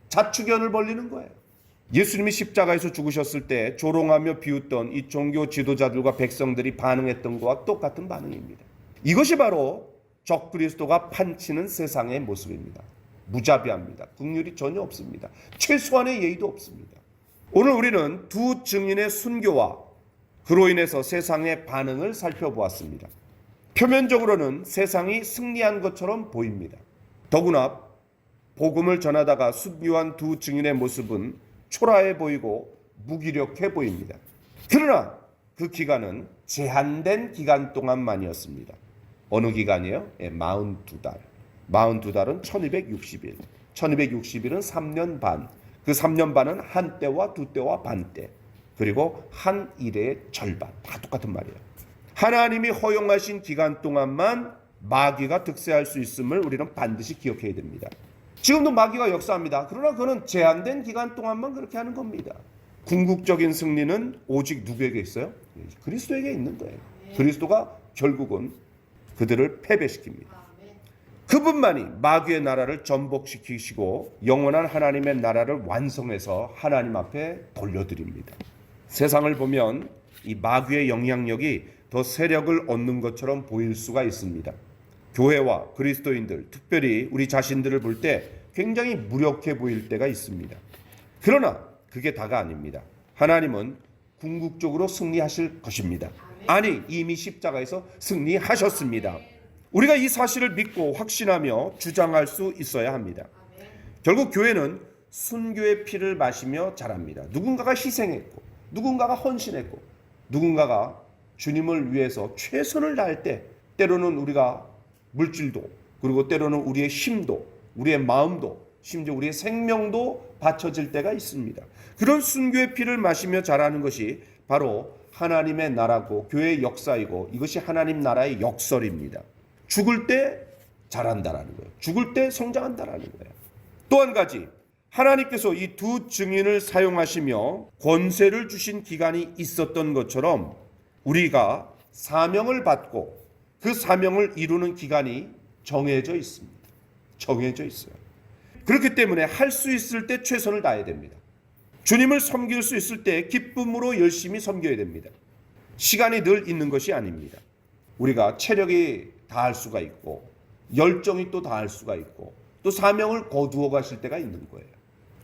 S3: 자축연을 벌리는 거예요. 예수님이 십자가에서 죽으셨을 때 조롱하며 비웃던 이 종교 지도자들과 백성들이 반응했던 것과 똑같은 반응입니다. 이것이 바로 적그리스도가 판치는 세상의 모습입니다. 무자비합니다. 긍휼이 전혀 없습니다. 최소한의 예의도 없습니다. 오늘 우리는 두 증인의 순교와 그로 인해서 세상의 반응을 살펴보았습니다. 표면적으로는 세상이 승리한 것처럼 보입니다. 더구나 복음을 전하다가 순교한 두 증인의 모습은 초라해 보이고 무기력해 보입니다. 그러나 그 기간은 제한된 기간 동안만이었습니다. 어느 기간이에요? 42달. 42달은 1260일. 1260일은 3년 반. 그 3년 반은 한 때와 두 때와 반 때. 그리고 한 일의 절반. 다 똑같은 말이에요. 하나님이 허용하신 기간 동안만 마귀가 득세할 수 있음을 우리는 반드시 기억해야 됩니다. 지금도 마귀가 역사합니다. 그러나 그는 제한된 기간 동안만 그렇게 하는 겁니다. 궁극적인 승리는 오직 누구에게 있어요? 그리스도에게 있는 거예요. 그리스도가 결국은 그들을 패배시킵니다. 그분만이 마귀의 나라를 전복시키시고 영원한 하나님의 나라를 완성해서 하나님 앞에 돌려드립니다. 세상을 보면 이 마귀의 영향력이 더 세력을 얻는 것처럼 보일 수가 있습니다. 교회와 그리스도인들, 특별히 우리 자신들을 볼 때 굉장히 무력해 보일 때가 있습니다. 그러나 그게 다가 아닙니다. 하나님은 궁극적으로 승리하실 것입니다. 아니, 이미 십자가에서 승리하셨습니다. 우리가 이 사실을 믿고 확신하며 주장할 수 있어야 합니다. 결국 교회는 순교의 피를 마시며 자랍니다. 누군가가 희생했고, 누군가가 헌신했고, 누군가가 주님을 위해서 최선을 다할 때 때로는 우리가 물질도, 그리고 때로는 우리의 힘도, 우리의 마음도, 심지어 우리의 생명도 바쳐질 때가 있습니다. 그런 순교의 피를 마시며 자라는 것이 바로 하나님의 나라고 교회의 역사이고 이것이 하나님 나라의 역설입니다. 죽을 때 자란다라는 거예요. 죽을 때 성장한다라는 거예요. 또 한 가지, 하나님께서 이 두 증인을 사용하시며 권세를 주신 기간이 있었던 것처럼 우리가 사명을 받고 그 사명을 이루는 기간이 정해져 있습니다. 정해져 있어요. 그렇기 때문에 할 수 있을 때 최선을 다해야 됩니다. 주님을 섬길 수 있을 때 기쁨으로 열심히 섬겨야 됩니다. 시간이 늘 있는 것이 아닙니다. 우리가 체력이 다할 수가 있고 열정이 또 다할 수가 있고 또 사명을 거두어 가실 때가 있는 거예요.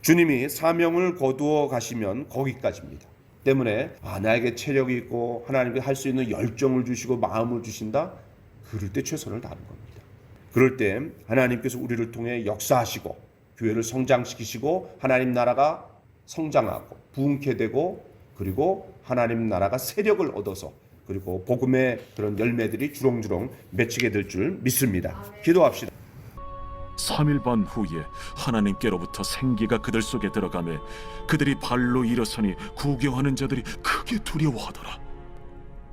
S3: 주님이 사명을 거두어 가시면 거기까지입니다. 때문에 나에게 체력이 있고 하나님께 할 수 있는 열정을 주시고 마음을 주신다. 그럴 때 최선을 다하는 겁니다. 그럴 때 하나님께서 우리를 통해 역사하시고 교회를 성장시키시고 하나님 나라가 성장하고 부흥케 되고 그리고 하나님 나라가 세력을 얻어서 그리고 복음의 그런 열매들이 주렁주렁 맺히게 될 줄 믿습니다. 기도합시다.
S1: 3일 반 후에 하나님께로부터 생기가 그들 속에 들어가매 그들이 발로 일어서니 구경하는 자들이 크게 두려워하더라.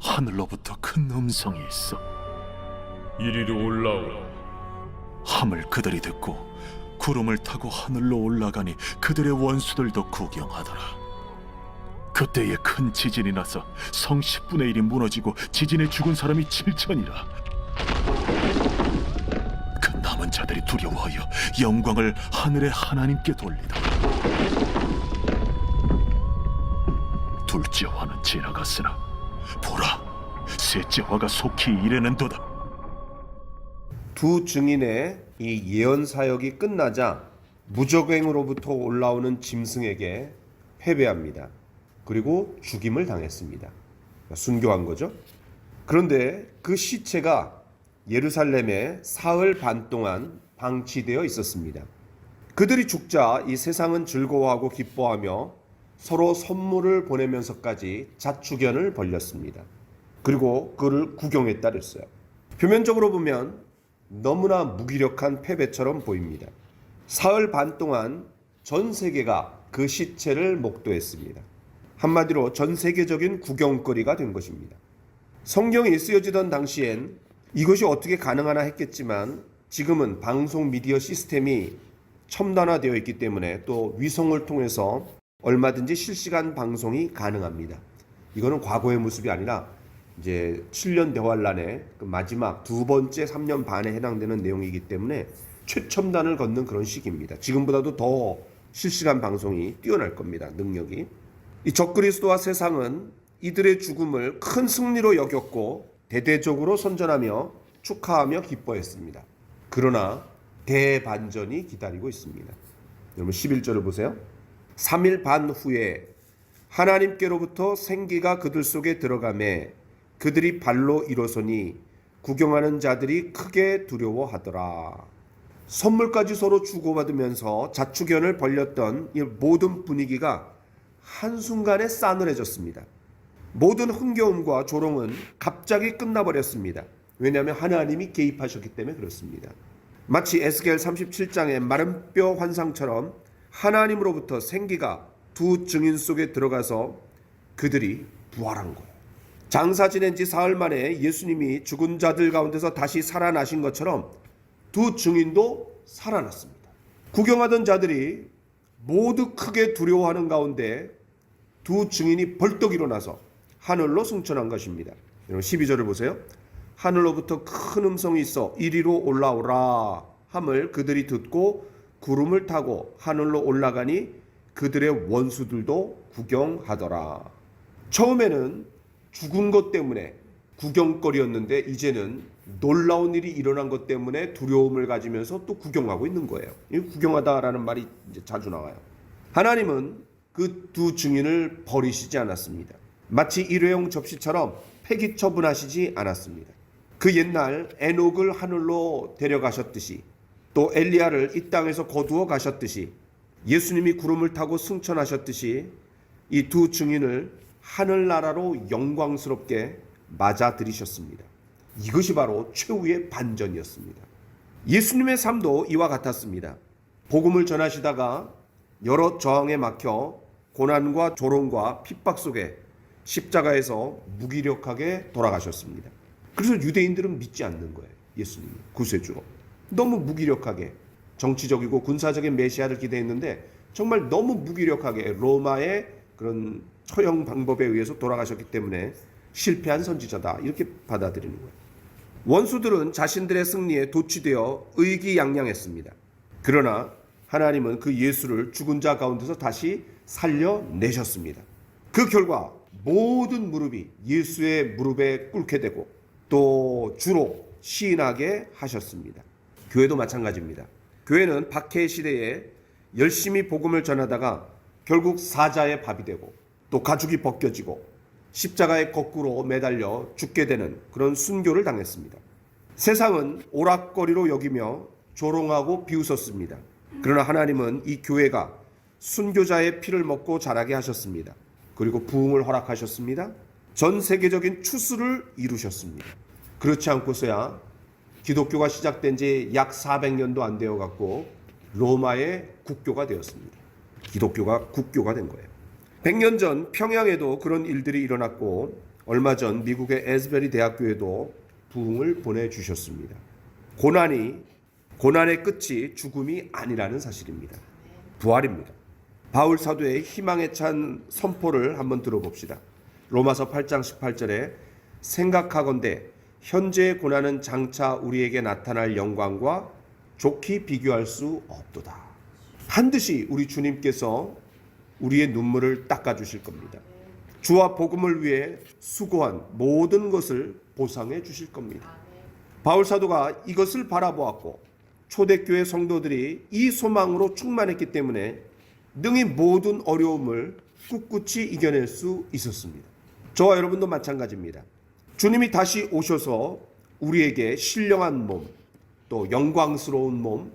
S1: 하늘로부터 큰 음성이 있어
S5: 이리로 올라오라.
S1: 함을 그들이 듣고 구름을 타고 하늘로 올라가니 그들의 원수들도 구경하더라. 그때에 큰 지진이 나서 성 10분의 1이 무너지고 지진에 죽은 사람이 7천이라. 그 남은 자들이 두려워하여 영광을 하늘의 하나님께 돌리더라. 둘째 화는 지나갔으나 보라, 셋째 화가 속히 이르는도다.
S3: 두 증인의 이 예언 사역이 끝나자 무적행으로부터 올라오는 짐승에게 패배합니다. 그리고 죽임을 당했습니다. 순교한 거죠. 그런데 그 시체가 예루살렘에 사흘 반 동안 방치되어 있었습니다. 그들이 죽자 이 세상은 즐거워하고 기뻐하며 서로 선물을 보내면서까지 자축연을 벌였습니다. 그리고 그를 구경했다 그랬어요. 표면적으로 보면 너무나 무기력한 패배처럼 보입니다. 사흘 반 동안 전 세계가 그 시체를 목도했습니다. 한마디로 전 세계적인 구경거리가 된 것입니다. 성경이 쓰여지던 당시엔 이것이 어떻게 가능하나 했겠지만 지금은 방송 미디어 시스템이 첨단화되어 있기 때문에 또 위성을 통해서 얼마든지 실시간 방송이 가능합니다. 이거는 과거의 모습이 아니라 이제 7년 대환란의 그 마지막 두 번째 3년 반에 해당되는 내용이기 때문에 최첨단을 걷는 그런 시기입니다. 지금보다도 더 실시간 방송이 뛰어날 겁니다. 능력이. 이 적그리스도와 세상은 이들의 죽음을 큰 승리로 여겼고 대대적으로 선전하며 축하하며 기뻐했습니다. 그러나 대반전이 기다리고 있습니다. 여러분 11절을 보세요. 3일 반 후에 하나님께로부터 생기가 그들 속에 들어가매 그들이 발로 일어서니 구경하는 자들이 크게 두려워하더라. 선물까지 서로 주고받으면서 자축연을 벌였던 이 모든 분위기가 한순간에 싸늘해졌습니다. 모든 흥겨움과 조롱은 갑자기 끝나버렸습니다. 왜냐하면 하나님이 개입하셨기 때문에 그렇습니다. 마치 에스겔 37장의 마른 뼈 환상처럼 하나님으로부터 생기가 두 증인 속에 들어가서 그들이 부활한 거예요. 장사 지낸 지 사흘 만에 예수님이 죽은 자들 가운데서 다시 살아나신 것처럼 두 증인도 살아났습니다. 구경하던 자들이 모두 크게 두려워하는 가운데 두 증인이 벌떡 일어나서 하늘로 승천한 것입니다. 여러분 12절을 보세요. 하늘로부터 큰 음성이 있어 이리로 올라오라 함을 그들이 듣고 구름을 타고 하늘로 올라가니 그들의 원수들도 구경하더라. 처음에는 죽은 것 때문에 구경거리였는데 이제는 놀라운 일이 일어난 것 때문에 두려움을 가지면서 또 구경하고 있는 거예요. 이 구경하다라는 말이 이제 자주 나와요. 하나님은 그 두 증인을 버리시지 않았습니다. 마치 일회용 접시처럼 폐기 처분하시지 않았습니다. 그 옛날 에녹을 하늘로 데려가셨듯이 또 엘리야를 이 땅에서 거두어 가셨듯이 예수님이 구름을 타고 승천하셨듯이 이 두 증인을 하늘나라로 영광스럽게 맞아들이셨습니다. 이것이 바로 최후의 반전이었습니다. 예수님의 삶도 이와 같았습니다. 복음을 전하시다가 여러 저항에 막혀 고난과 조롱과 핍박 속에 십자가에서 무기력하게 돌아가셨습니다. 그래서 유대인들은 믿지 않는 거예요. 예수님 구세주로. 너무 무기력하게 정치적이고 군사적인 메시아를 기대했는데 정말 너무 무기력하게 로마의 그런 처형 방법에 의해서 돌아가셨기 때문에 실패한 선지자다 이렇게 받아들이는 거예요. 원수들은 자신들의 승리에 도취되어 의기양양했습니다. 그러나 하나님은 그 예수를 죽은 자 가운데서 다시 살려내셨습니다. 그 결과 모든 무릎이 예수의 무릎에 꿇게 되고 또 주로 시인하게 하셨습니다. 교회도 마찬가지입니다. 교회는 박해 시대에 열심히 복음을 전하다가 결국 사자의 밥이 되고 또 가죽이 벗겨지고 십자가에 거꾸로 매달려 죽게 되는 그런 순교를 당했습니다. 세상은 오락거리로 여기며 조롱하고 비웃었습니다. 그러나 하나님은 이 교회가 순교자의 피를 먹고 자라게 하셨습니다. 그리고 부흥을 허락하셨습니다. 전 세계적인 추수를 이루셨습니다. 그렇지 않고서야 기독교가 시작된 지 약 400년도 안 되어 갖고 로마의 국교가 되었습니다. 기독교가 국교가 된 거예요. 100년 전 평양에도 그런 일들이 일어났고 얼마 전 미국의 에스베리 대학교에도 부흥을 보내주셨습니다. 고난의 끝이 죽음이 아니라는 사실입니다. 부활입니다. 바울 사도의 희망에 찬 선포를 한번 들어봅시다. 로마서 8장 18절에 생각하건대 현재의 고난은 장차 우리에게 나타날 영광과 좋게 비교할 수 없도다. 반드시 우리 주님께서 우리의 눈물을 닦아주실 겁니다. 주와 복음을 위해 수고한 모든 것을 보상해 주실 겁니다. 바울 사도가 이것을 바라보았고 초대교회 성도들이 이 소망으로 충만했기 때문에 능히 모든 어려움을 꿋꿋이 이겨낼 수 있었습니다. 저와 여러분도 마찬가지입니다. 주님이 다시 오셔서 우리에게 신령한 몸, 또 영광스러운 몸,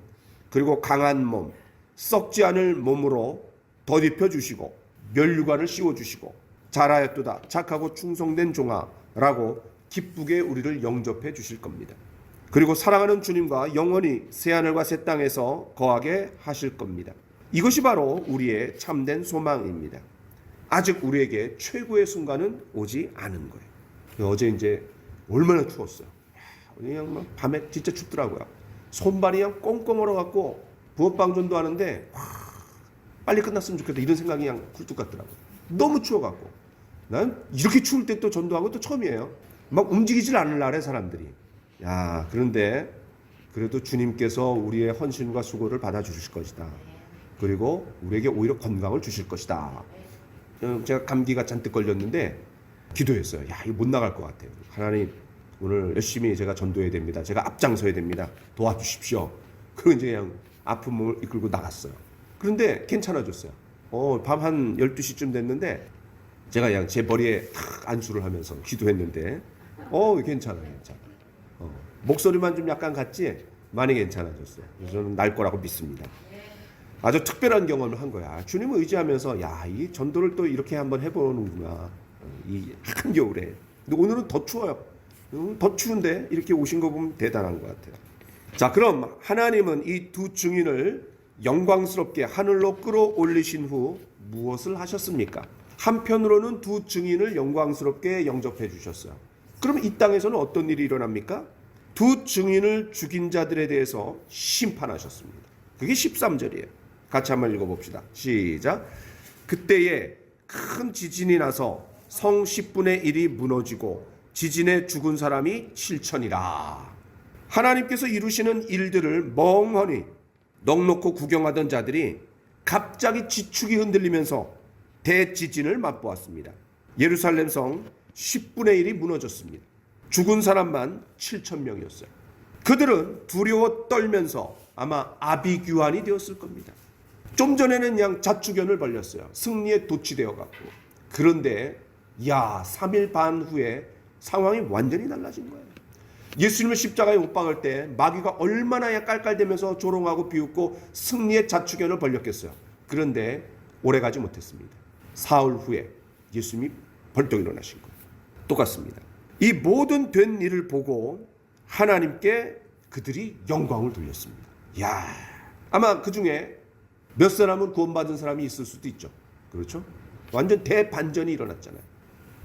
S3: 그리고 강한 몸, 썩지 않을 몸으로 덧입혀 주시고 면류관을 씌워 주시고 잘하였도다 착하고 충성된 종아라고 기쁘게 우리를 영접해 주실 겁니다. 그리고 사랑하는 주님과 영원히 새하늘과 새 땅에서 거하게 하실 겁니다. 이것이 바로 우리의 참된 소망입니다. 아직 우리에게 최고의 순간은 오지 않은 거예요. 어제 이제 얼마나 추웠어요. 그냥 막 밤에 진짜 춥더라고요. 손발이 그냥 꽁꽁 얼어갖고 붕어빵 전도하는데 빨리 끝났으면 좋겠다 이런 생각이 그냥 굴뚝 같더라고요. 너무 추워갖고 난 이렇게 추울 때 또 전도한 것도 처음이에요. 막 움직이질 않으려래 사람들이. 야, 그런데 그래도 주님께서 우리의 헌신과 수고를 받아주실 것이다. 그리고 우리에게 오히려 건강을 주실 것이다. 제가 감기가 잔뜩 걸렸는데 기도했어요. 야, 이거 못 나갈 것 같아요. 하나님, 오늘 열심히 제가 전도해야 됩니다. 제가 앞장서야 됩니다. 도와주십시오. 그리고 이제 그냥 아픈 몸을 이끌고 나갔어요. 그런데 괜찮아졌어요. 밤 한 12시쯤 됐는데 제가 그냥 제 머리에 탁 안수를 하면서 기도했는데 괜찮아요. 목소리만 좀 약간 같지 많이 괜찮아졌어요. 그래서 저는 날 거라고 믿습니다. 아주 특별한 경험을 한 거야. 주님을 의지하면서 야, 이 전도를 또 이렇게 한번 해보는구나. 이 한겨울에. 근데 오늘은 더 추워요. 더 추운데 이렇게 오신 거 보면 대단한 것 같아요. 자, 그럼 하나님은 이 두 증인을 영광스럽게 하늘로 끌어올리신 후 무엇을 하셨습니까? 한편으로는 두 증인을 영광스럽게 영접해 주셨어요. 그럼 이 땅에서는 어떤 일이 일어납니까? 두 증인을 죽인 자들에 대해서 심판하셨습니다. 그게 13절이에요. 같이 한번 읽어봅시다. 시작. 그때에 큰 지진이 나서 성 10분의 1이 무너지고 지진에 죽은 사람이 7천이라. 하나님께서 이루시는 일들을 멍하니 넋놓고 구경하던 자들이 갑자기 지축이 흔들리면서 대지진을 맛보았습니다. 예루살렘 성 10분의 1이 무너졌습니다. 죽은 사람만 7천 명이었어요. 그들은 두려워 떨면서 아마 아비규환이 되었을 겁니다. 좀 전에는 그냥 자축연을 벌렸어요. 승리에 도취되어 갖고. 그런데 3일 반 후에 상황이 완전히 달라진 거예요. 예수님을 십자가에 못 박을 때 마귀가 얼마나 깔깔대면서 조롱하고 비웃고 승리의 자축연을 벌렸겠어요. 그런데 오래가지 못했습니다. 사흘 후에 예수님이 벌떡 일어나신 거예요. 똑같습니다. 이 모든 된 일을 보고 하나님께 그들이 영광을 돌렸습니다. 아마 그 중에 몇 사람은 구원받은 사람이 있을 수도 있죠. 그렇죠? 완전 대반전이 일어났잖아요.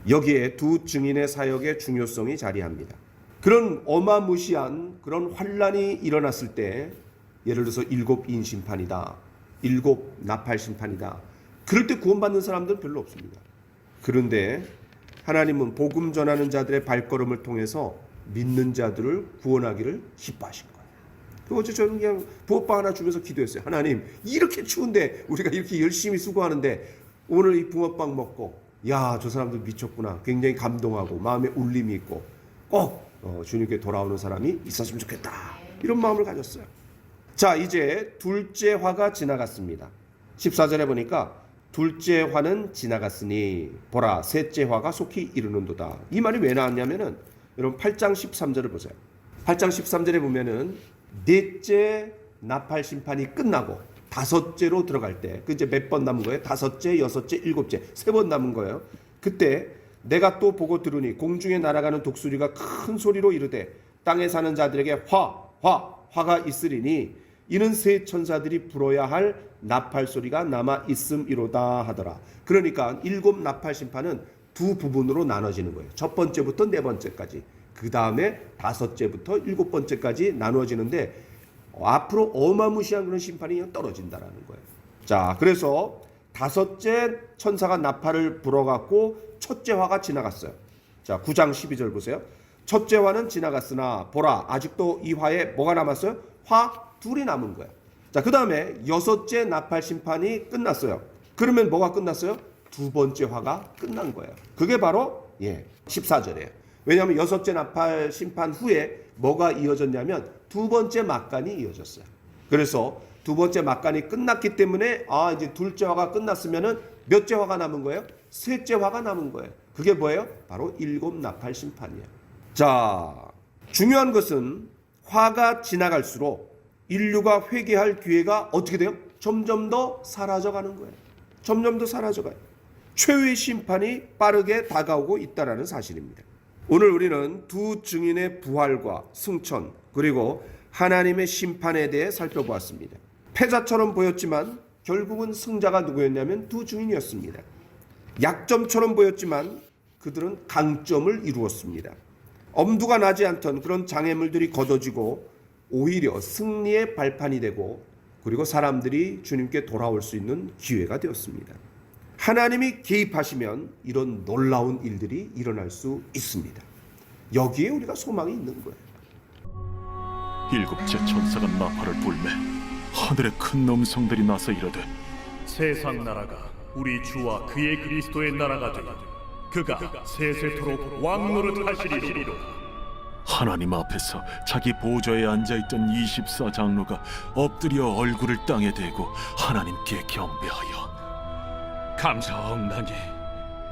S3: 여기에 두 증인의 사역의 중요성이 자리합니다. 그런 어마무시한 그런 환란이 일어났을 때 예를 들어서 7인 심판이다. 7 나팔 심판이다. 그럴 때 구원받는 사람들은 별로 없습니다. 그런데 하나님은 복음 전하는 자들의 발걸음을 통해서 믿는 자들을 구원하기를 기뻐하신 거예요. 어제 저는 그냥 부업빵 하나 주면서 기도했어요. 하나님, 이렇게 추운데 우리가 이렇게 열심히 수고하는데 오늘 이 붕어빵 먹고 저 사람들 미쳤구나. 굉장히 감동하고 마음에 울림이 있고 꼭 주님께 돌아오는 사람이 있었으면 좋겠다. 이런 마음을 가졌어요. 자, 이제 둘째 화가 지나갔습니다. 14절에 보니까 둘째 화는 지나갔으니 보라 셋째 화가 속히 이르는도다. 이 말이 왜 나왔냐면은 여러분 8장 13절을 보세요. 8장 13절에 보면은 넷째 나팔 심판이 끝나고 다섯째로 들어갈 때 그 이제 몇 번 남은 거예요? 다섯째, 여섯째, 일곱째, 3번 남은 거예요. 그때 내가 또 보고 들으니 공중에 날아가는 독수리가 큰 소리로 이르되 땅에 사는 자들에게 화가 있으리니 이는 세 천사들이 불어야 할 나팔 소리가 남아 있음이로다 하더라. 그러니까 7 나팔 심판은 두 부분으로 나눠지는 거예요. 첫 번째부터 네 번째까지. 그 다음에 다섯째부터 7번째까지 나누어지는데 앞으로 어마무시한 그런 심판이 그냥 떨어진다라는 거예요. 자, 그래서 다섯째 천사가 나팔을 불어갖고 첫째 화가 지나갔어요. 자, 9장 12절 보세요. 첫째 화는 지나갔으나 보라 아직도 이 화에 뭐가 남았어요? 화 둘이 남은 거예요. 자, 그 다음에 여섯째 나팔 심판이 끝났어요. 그러면 뭐가 끝났어요? 두 번째 화가 끝난 거예요. 그게 바로 14절이에요. 왜냐하면 여섯째 나팔 심판 후에 뭐가 이어졌냐면 두 번째 막간이 이어졌어요. 그래서 두 번째 막간이 끝났기 때문에 이제 둘째 화가 끝났으면은 몇째 화가 남은 거예요? 셋째 화가 남은 거예요. 그게 뭐예요? 바로 7 나팔 심판이에요. 자, 중요한 것은 화가 지나갈수록 인류가 회개할 기회가 어떻게 돼요? 점점 더 사라져가는 거예요. 점점 더 사라져가요. 최후의 심판이 빠르게 다가오고 있다는 사실입니다. 오늘 우리는 두 증인의 부활과 승천 그리고 하나님의 심판에 대해 살펴보았습니다. 패자처럼 보였지만 결국은 승자가 누구였냐면 두 증인이었습니다. 약점처럼 보였지만 그들은 강점을 이루었습니다. 엄두가 나지 않던 그런 장애물들이 걷어지고 오히려 승리의 발판이 되고 그리고 사람들이 주님께 돌아올 수 있는 기회가 되었습니다. 하나님이 개입하시면 이런 놀라운 일들이 일어날 수 있습니다. 여기에 우리가 소망이 있는 거예요.
S1: 일곱째 천사가 나팔을 불매 하늘의 큰 음성들이 나서 이르되
S5: 세상 나라가 우리 주와 그의 그리스도의 나라가 되어 그가 세세토록 왕노릇 하시리로.
S1: 하나님 앞에서 자기 보좌에 앉아있던 24장로가 엎드려 얼굴을 땅에 대고 하나님께 경배하여
S6: 감사하옵나니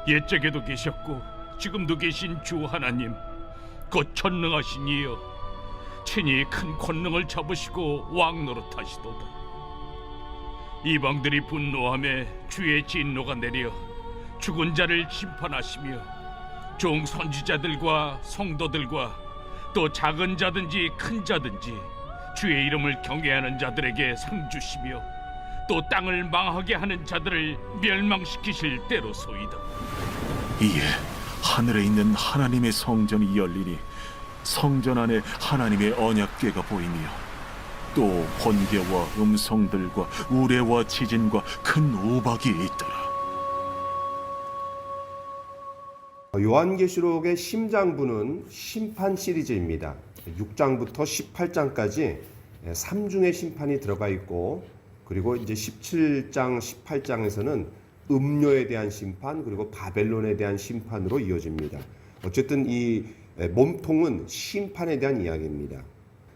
S6: 옛적에도 계셨고 지금도 계신 주 하나님 곧 전능하신 이여 친히 큰 권능을 잡으시고 왕노릇하시도다. 이방들이 분노하며 주의 진노가 내려 죽은 자를 심판하시며 종 선지자들과 성도들과 또 작은 자든지 큰 자든지 주의 이름을 경외하는 자들에게 상 주시며 또 땅을 망하게 하는 자들을 멸망시키실 때로소이다.
S1: 이에 하늘에 있는 하나님의 성전이 열리니 성전 안에 하나님의 언약궤가 보이며 또 번개와 음성들과 우레와 지진과 큰 우박이 있더라.
S3: 요한계시록의 심장부는 심판 시리즈입니다. 6장부터 18장까지 3중의 심판이 들어가 있고, 그리고 이제 17장, 18장에서는 음료에 대한 심판, 그리고 바벨론에 대한 심판으로 이어집니다. 어쨌든 이 몸통은 심판에 대한 이야기입니다.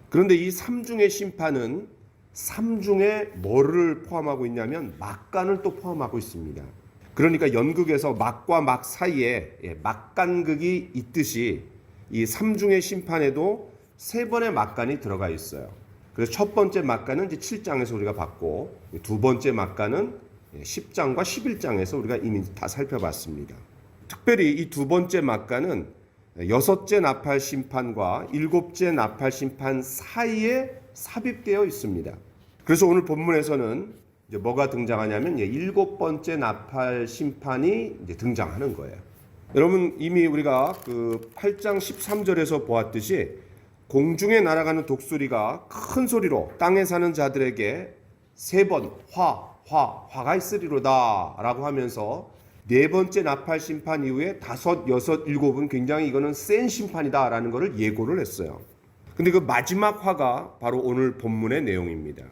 S3: 그런데 이 3중의 심판은 3중에 뭐를 포함하고 있냐면 막간을 또 포함하고 있습니다. 그러니까 연극에서 막과 막 사이에 막간극이 있듯이 이 3중의 심판에도 3번의 막간이 들어가 있어요. 그래서 첫 번째 막간은 이제 7장에서 우리가 봤고, 두 번째 막간은 10장과 11장에서 우리가 이미 다 살펴봤습니다. 특별히 이 두 번째 막간은 6째 나팔 심판과 7째 나팔 심판 사이에 삽입되어 있습니다. 그래서 오늘 본문에서는 이제 뭐가 등장하냐면 7번째 나팔 심판이 이제 등장하는 거예요. 여러분 이미 우리가 그 8장 13절에서 보았듯이 공중에 날아가는 독수리가 큰 소리로 땅에 사는 자들에게 3번 화가 있으리로다 라고 하면서 4번째 나팔 심판 이후에 5, 6, 7은 굉장히 이거는 센 심판이다 라는 것을 예고를 했어요. 근데 그 마지막 화가 바로 오늘 본문의 내용입니다.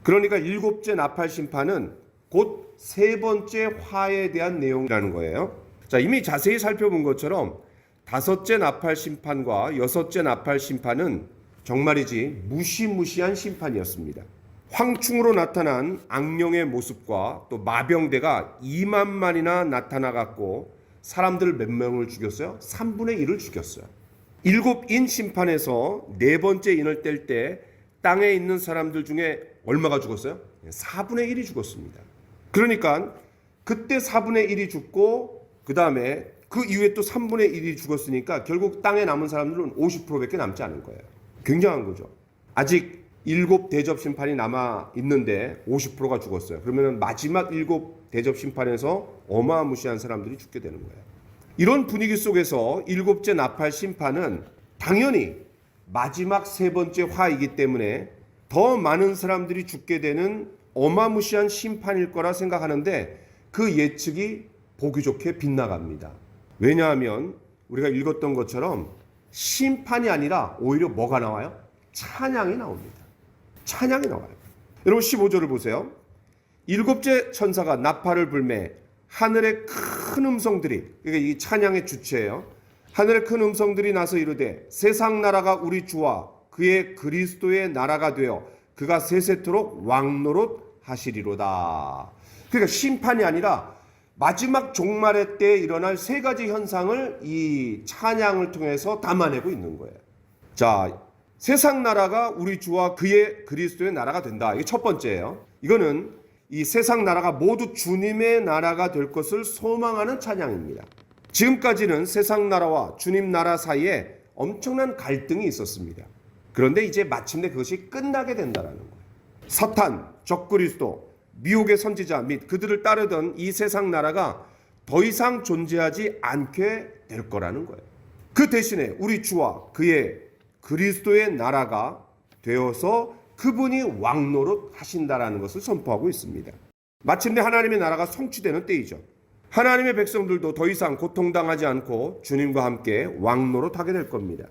S3: 그러니까 7째 나팔 심판은 곧 3번째 화에 대한 내용이라는 거예요. 자, 이미 자세히 살펴본 것처럼 5째 나팔 심판과 6째 나팔 심판은 정말이지 무시무시한 심판이었습니다. 황충으로 나타난 악령의 모습과 또 마병대가 2만 마리나 나타나갖고 사람들 몇 명을 죽였어요? 3분의 1을 죽였어요. 7인 심판에서 4번째 인을 뗄 때 땅에 있는 사람들 중에 얼마가 죽었어요? 4분의 1이 죽었습니다. 그러니까 그때 4분의 1이 죽고 그 다음에 그 이후에 또 3분의 1이 죽었으니까 결국 땅에 남은 사람들은 50%밖에 남지 않은 거예요. 굉장한 거죠. 아직 7 대접 심판이 남아 있는데 50%가 죽었어요. 그러면 마지막 7 대접 심판에서 어마무시한 사람들이 죽게 되는 거예요. 이런 분위기 속에서 7째 나팔 심판은 당연히 마지막 3번째 화이기 때문에 더 많은 사람들이 죽게 되는 어마무시한 심판일 거라 생각하는데 그 예측이 보기 좋게 빗나갑니다. 왜냐하면 우리가 읽었던 것처럼 심판이 아니라 오히려 뭐가 나와요? 찬양이 나옵니다. 찬양이 나와요. 여러분 15절을 보세요. 7째 천사가 나팔을 불매 하늘의 큰 음성들이, 그러니까 이 찬양의 주체예요. 하늘의 큰 음성들이 나서 이르되 세상 나라가 우리 주와 그의 그리스도의 나라가 되어 그가 세세토록 왕노릇 하시리로다. 그러니까 심판이 아니라 마지막 종말의 때에 일어날 3가지 현상을 이 찬양을 통해서 담아내고 있는 거예요. 자, 세상 나라가 우리 주와 그의 그리스도의 나라가 된다. 이게 첫 번째예요. 이거는 이 세상 나라가 모두 주님의 나라가 될 것을 소망하는 찬양입니다. 지금까지는 세상 나라와 주님 나라 사이에 엄청난 갈등이 있었습니다. 그런데 이제 마침내 그것이 끝나게 된다는 거예요. 사탄, 적그리스도, 미혹의 선지자 및 그들을 따르던 이 세상 나라가 더 이상 존재하지 않게 될 거라는 거예요. 그 대신에 우리 주와 그의 그리스도의 나라가 되어서 그분이 왕노릇 하신다라는 것을 선포하고 있습니다. 마침내 하나님의 나라가 성취되는 때이죠. 하나님의 백성들도 더 이상 고통당하지 않고 주님과 함께 왕노릇 하게 될 겁니다.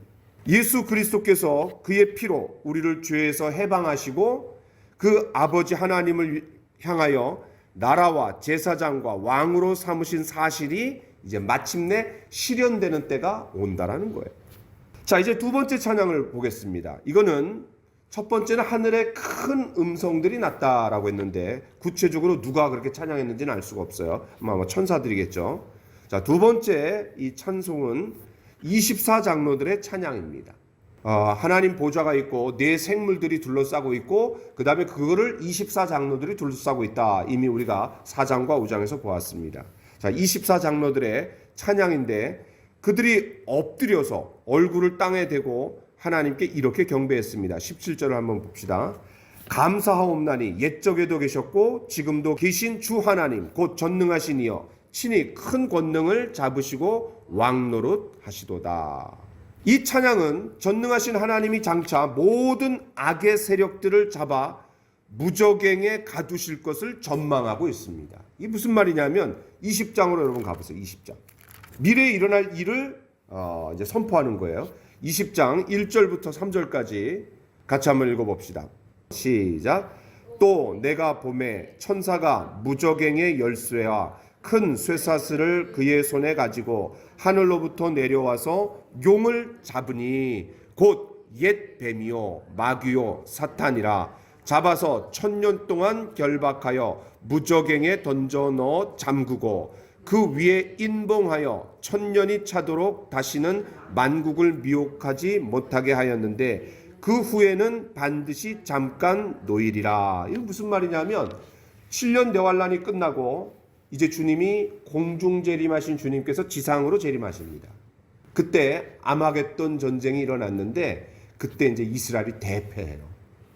S3: 예수 그리스도께서 그의 피로 우리를 죄에서 해방하시고 그 아버지 하나님을 향하여 나라와 제사장과 왕으로 삼으신 사실이 이제 마침내 실현되는 때가 온다라는 거예요. 자, 이제 두 번째 찬양을 보겠습니다. 이거는 첫 번째는 하늘에 큰 음성들이 났다라고 했는데 구체적으로 누가 그렇게 찬양했는지는 알 수가 없어요. 아마 천사들이겠죠. 자, 두 번째 이 찬송은 24장로들의 찬양입니다. 하나님 보좌가 있고 네 생물들이 둘러싸고 있고 그 다음에 그거를 24장로들이 둘러싸고 있다. 이미 우리가 4장과 5장에서 보았습니다. 자, 24장로들의 찬양인데 그들이 엎드려서 얼굴을 땅에 대고 하나님께 이렇게 경배했습니다. 17절을 한번 봅시다. 감사하옵나니 옛적에도 계셨고 지금도 계신 주 하나님 곧 전능하신 이여 친히 큰 권능을 잡으시고 왕노릇 하시도다. 이 찬양은 전능하신 하나님이 장차 모든 악의 세력들을 잡아 무저갱에 가두실 것을 전망하고 있습니다. 이게 무슨 말이냐면 20장으로 여러분 가보세요. 20장. 미래에 일어날 일을 이제 선포하는 거예요. 20장 1절부터 3절까지 같이 한번 읽어봅시다. 시작. 또 내가 봄에 천사가 무저갱의 열쇠와 큰 쇠사슬을 그의 손에 가지고 하늘로부터 내려와서 용을 잡으니 곧 옛 뱀이요 마귀요 사탄이라 잡아서 1000년 동안 결박하여 무저갱에 던져 넣어 잠그고 그 위에 인봉하여 1000년이 차도록 다시는 만국을 미혹하지 못하게 하였는데 그 후에는 반드시 잠깐 노일이라. 이거 무슨 말이냐면 7년 대환란이 끝나고 이제 주님이 공중 재림하신 주님께서 지상으로 재림하십니다. 그때 아마겟돈 전쟁이 일어났는데 그때 이제 이스라엘이 대패해요.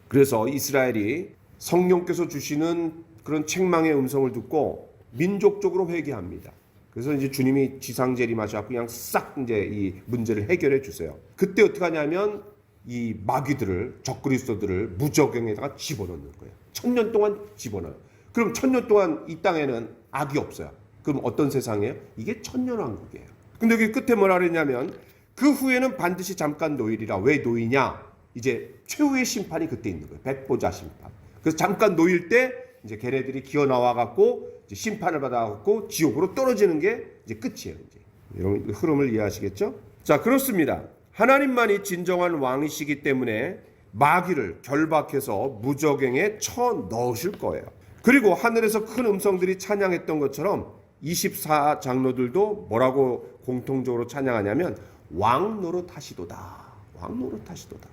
S3: 그래서 이스라엘이 성령께서 주시는 그런 책망의 음성을 듣고 민족적으로 회개합니다. 그래서 이제 주님이 지상 재림하셔서 그냥 싹 이제 이 문제를 해결해 주세요. 그때 어떻게 하냐면 이 마귀들을 적그리스도들을 무저갱에다가 집어넣는 거예요. 1000년 동안 집어넣어요. 그럼 1000년 동안 이 땅에는 악이 없어요. 그럼 어떤 세상이에요? 이게 천년왕국이에요. 근데 여기 끝에 뭐라 그랬냐면 그 후에는 반드시 잠깐 노일이라. 왜 노이냐? 이제 최후의 심판이 그때 있는 거예요. 백보자 심판. 그래서 잠깐 노일 때 이제 걔네들이 기어 나와 갖고 이제 심판을 받아 갖고 지옥으로 떨어지는 게 이제 끝이에요. 이제 이런 흐름을 이해하시겠죠? 자, 그렇습니다. 하나님만이 진정한 왕이시기 때문에 마귀를 결박해서 무저갱에 쳐 넣으실 거예요. 그리고 하늘에서 큰 음성들이 찬양했던 것처럼 24장로들도 뭐라고 공통적으로 찬양하냐면 왕노릇 하시도다. 왕노릇 하시도다.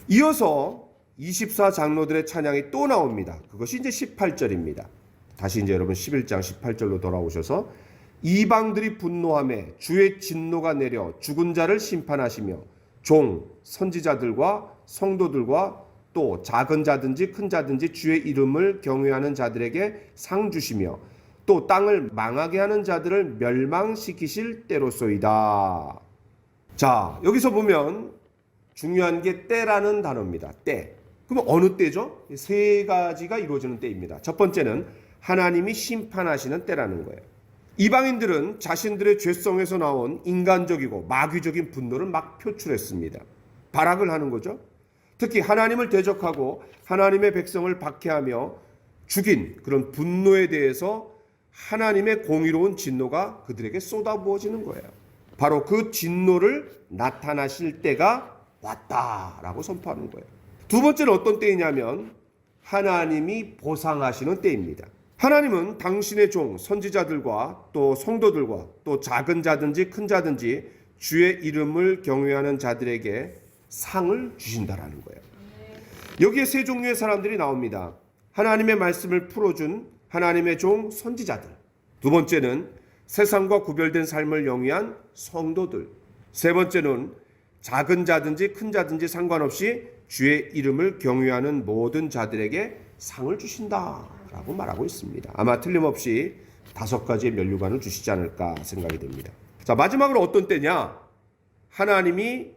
S3: 이어서 24장로들의 찬양이 또 나옵니다. 그것이 이제 18절입니다. 다시 이제 여러분 11장 18절로 돌아오셔서 이방들이 분노하며 주의 진노가 내려 죽은 자를 심판하시며 종, 선지자들과 성도들과 또 작은 자든지 큰 자든지 주의 이름을 경외하는 자들에게 상 주시며 또 땅을 망하게 하는 자들을 멸망시키실 때로소이다. 자, 여기서 보면 중요한 게 때라는 단어입니다. 때. 그럼 어느 때죠? 세 가지가 이루어지는 때입니다. 첫 번째는 하나님이 심판하시는 때라는 거예요. 이방인들은 자신들의 죄성에서 나온 인간적이고 마귀적인 분노를 막 표출했습니다. 발악을 하는 거죠. 특히 하나님을 대적하고 하나님의 백성을 박해하며 죽인 그런 분노에 대해서 하나님의 공의로운 진노가 그들에게 쏟아부어지는 거예요. 바로 그 진노를 나타나실 때가 왔다라고 선포하는 거예요. 두 번째는 어떤 때이냐면 하나님이 보상하시는 때입니다. 하나님은 당신의 종 선지자들과 또 성도들과 또 작은 자든지 큰 자든지 주의 이름을 경외하는 자들에게 상을 주신다라는 거예요. 여기에 세 종류의 사람들이 나옵니다. 하나님의 말씀을 풀어준 하나님의 종 선지자들. 두 번째는 세상과 구별된 삶을 영위한 성도들. 세 번째는 작은 자든지 큰 자든지 상관없이 주의 이름을 경외하는 모든 자들에게 상을 주신다라고 말하고 있습니다. 아마 틀림없이 5가지의 면류관을 주시지 않을까 생각이 됩니다. 자, 마지막으로 어떤 때냐? 하나님이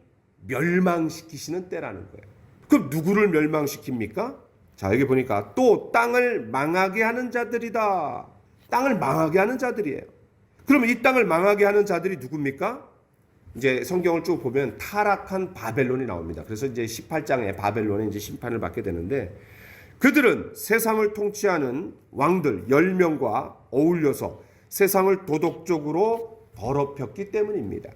S3: 멸망시키시는 때라는 거예요. 그럼 누구를 멸망시킵니까? 자, 여기 보니까 또 땅을 망하게 하는 자들이다. 땅을 망하게 하는 자들이에요. 그러면 이 땅을 망하게 하는 자들이 누굽니까? 이제 성경을 쭉 보면 타락한 바벨론이 나옵니다. 그래서 이제 18장에 바벨론의 이제 심판을 받게 되는데, 그들은 세상을 통치하는 왕들 10명과 어울려서 세상을 도덕적으로 더럽혔기 때문입니다.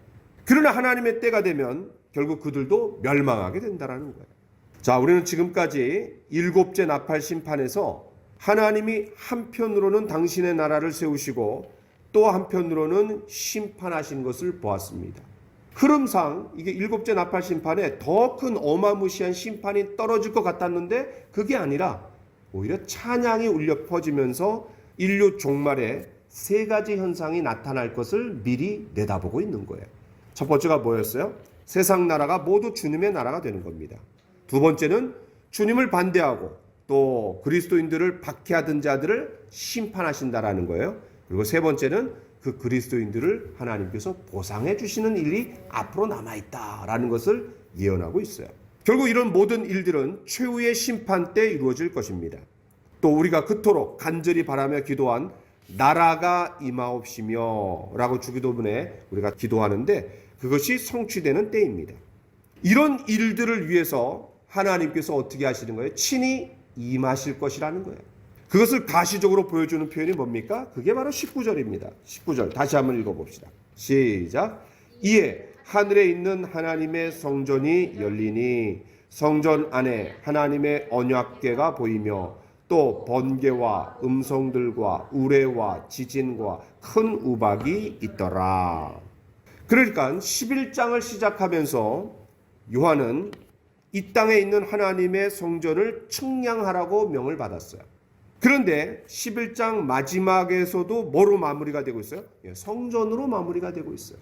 S3: 그러나 하나님의 때가 되면 결국 그들도 멸망하게 된다는 거예요. 자, 우리는 지금까지 7째 나팔 심판에서 하나님이 한편으로는 당신의 나라를 세우시고 또 한편으로는 심판하신 것을 보았습니다. 흐름상 이게 7째 나팔 심판에 더 큰 어마무시한 심판이 떨어질 것 같았는데 그게 아니라 오히려 찬양이 울려 퍼지면서 인류 종말에 3가지 현상이 나타날 것을 미리 내다보고 있는 거예요. 첫 번째가 뭐였어요? 세상 나라가 모두 주님의 나라가 되는 겁니다. 두 번째는 주님을 반대하고 또 그리스도인들을 박해하던 자들을 심판하신다라는 거예요. 그리고 세 번째는 그 그리스도인들을 하나님께서 보상해 주시는 일이 앞으로 남아있다라는 것을 예언하고 있어요. 결국 이런 모든 일들은 최후의 심판 때 이루어질 것입니다. 또 우리가 그토록 간절히 바라며 기도한 나라가 임하옵시며 라고 주기도문에 우리가 기도하는데 그것이 성취되는 때입니다. 이런 일들을 위해서 하나님께서 어떻게 하시는 거예요? 친히 임하실 것이라는 거예요. 그것을 가시적으로 보여주는 표현이 뭡니까? 그게 바로 19절입니다. 19절 다시 한번 읽어봅시다. 시작. 이에 하늘에 있는 하나님의 성전이 열리니 성전 안에 하나님의 언약궤가 보이며 또 번개와 음성들과 우레와 지진과 큰 우박이 있더라. 그러니까 11장을 시작하면서 요한은 이 땅에 있는 하나님의 성전을 측량하라고 명을 받았어요. 그런데 11장 마지막에서도 뭐로 마무리가 되고 있어요? 성전으로 마무리가 되고 있어요.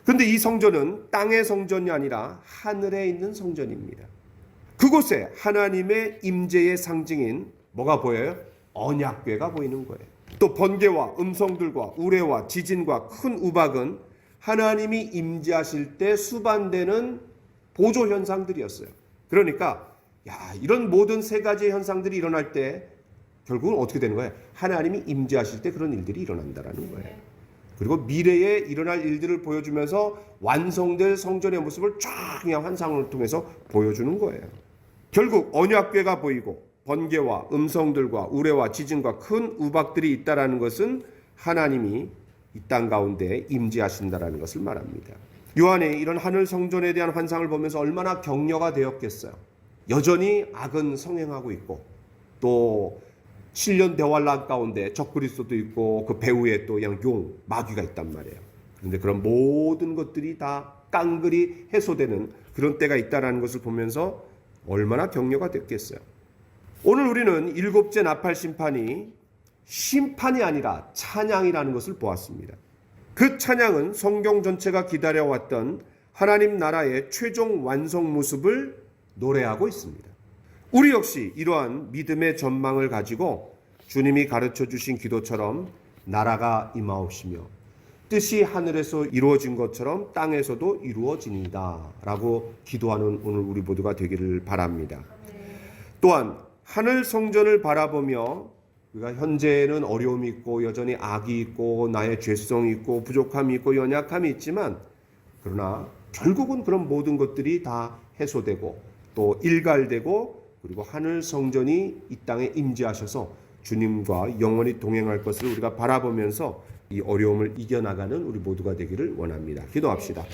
S3: 그런데 이 성전은 땅의 성전이 아니라 하늘에 있는 성전입니다. 그곳에 하나님의 임재의 상징인 뭐가 보여요? 언약궤가 보이는 거예요. 또 번개와 음성들과 우레와 지진과 큰 우박은 하나님이 임재하실 때 수반되는 보조 현상들이었어요. 그러니까 이런 모든 3가지 현상들이 일어날 때 결국은 어떻게 되는 거예요? 하나님이 임재하실 때 그런 일들이 일어난다는 거예요. 그리고 미래에 일어날 일들을 보여주면서 완성될 성전의 모습을 쫙 그냥 환상을 통해서 보여주는 거예요. 결국 언약궤가 보이고 번개와 음성들과 우레와 지진과 큰 우박들이 있다라는 것은 하나님이 이 땅 가운데 임재하신다라는 것을 말합니다. 요한이 이런 하늘 성전에 대한 환상을 보면서 얼마나 격려가 되었겠어요. 여전히 악은 성행하고 있고 또 7년 대환란 가운데 적그리스도도 있고 그 배후에 또 용 마귀가 있단 말이에요. 그런데 그런 모든 것들이 다 깡그리 해소되는 그런 때가 있다라는 것을 보면서 얼마나 격려가 됐겠어요. 오늘 우리는 7째 나팔 심판이 심판이 아니라 찬양이라는 것을 보았습니다. 그 찬양은 성경 전체가 기다려왔던 하나님 나라의 최종 완성 모습을 노래하고 있습니다. 우리 역시 이러한 믿음의 전망을 가지고 주님이 가르쳐 주신 기도처럼 나라가 임하옵시며 뜻이 하늘에서 이루어진 것처럼 땅에서도 이루어지니이다 라고 기도하는 오늘 우리 모두가 되기를 바랍니다. 또한 하늘 성전을 바라보며 우리가 현재는 어려움이 있고 여전히 악이 있고 나의 죄성이 있고 부족함이 있고 연약함이 있지만 그러나 결국은 그런 모든 것들이 다 해소되고 또 일갈되고 그리고 하늘 성전이 이 땅에 임재하셔서 주님과 영원히 동행할 것을 우리가 바라보면서 이 어려움을 이겨나가는 우리 모두가 되기를 원합니다. 기도합시다.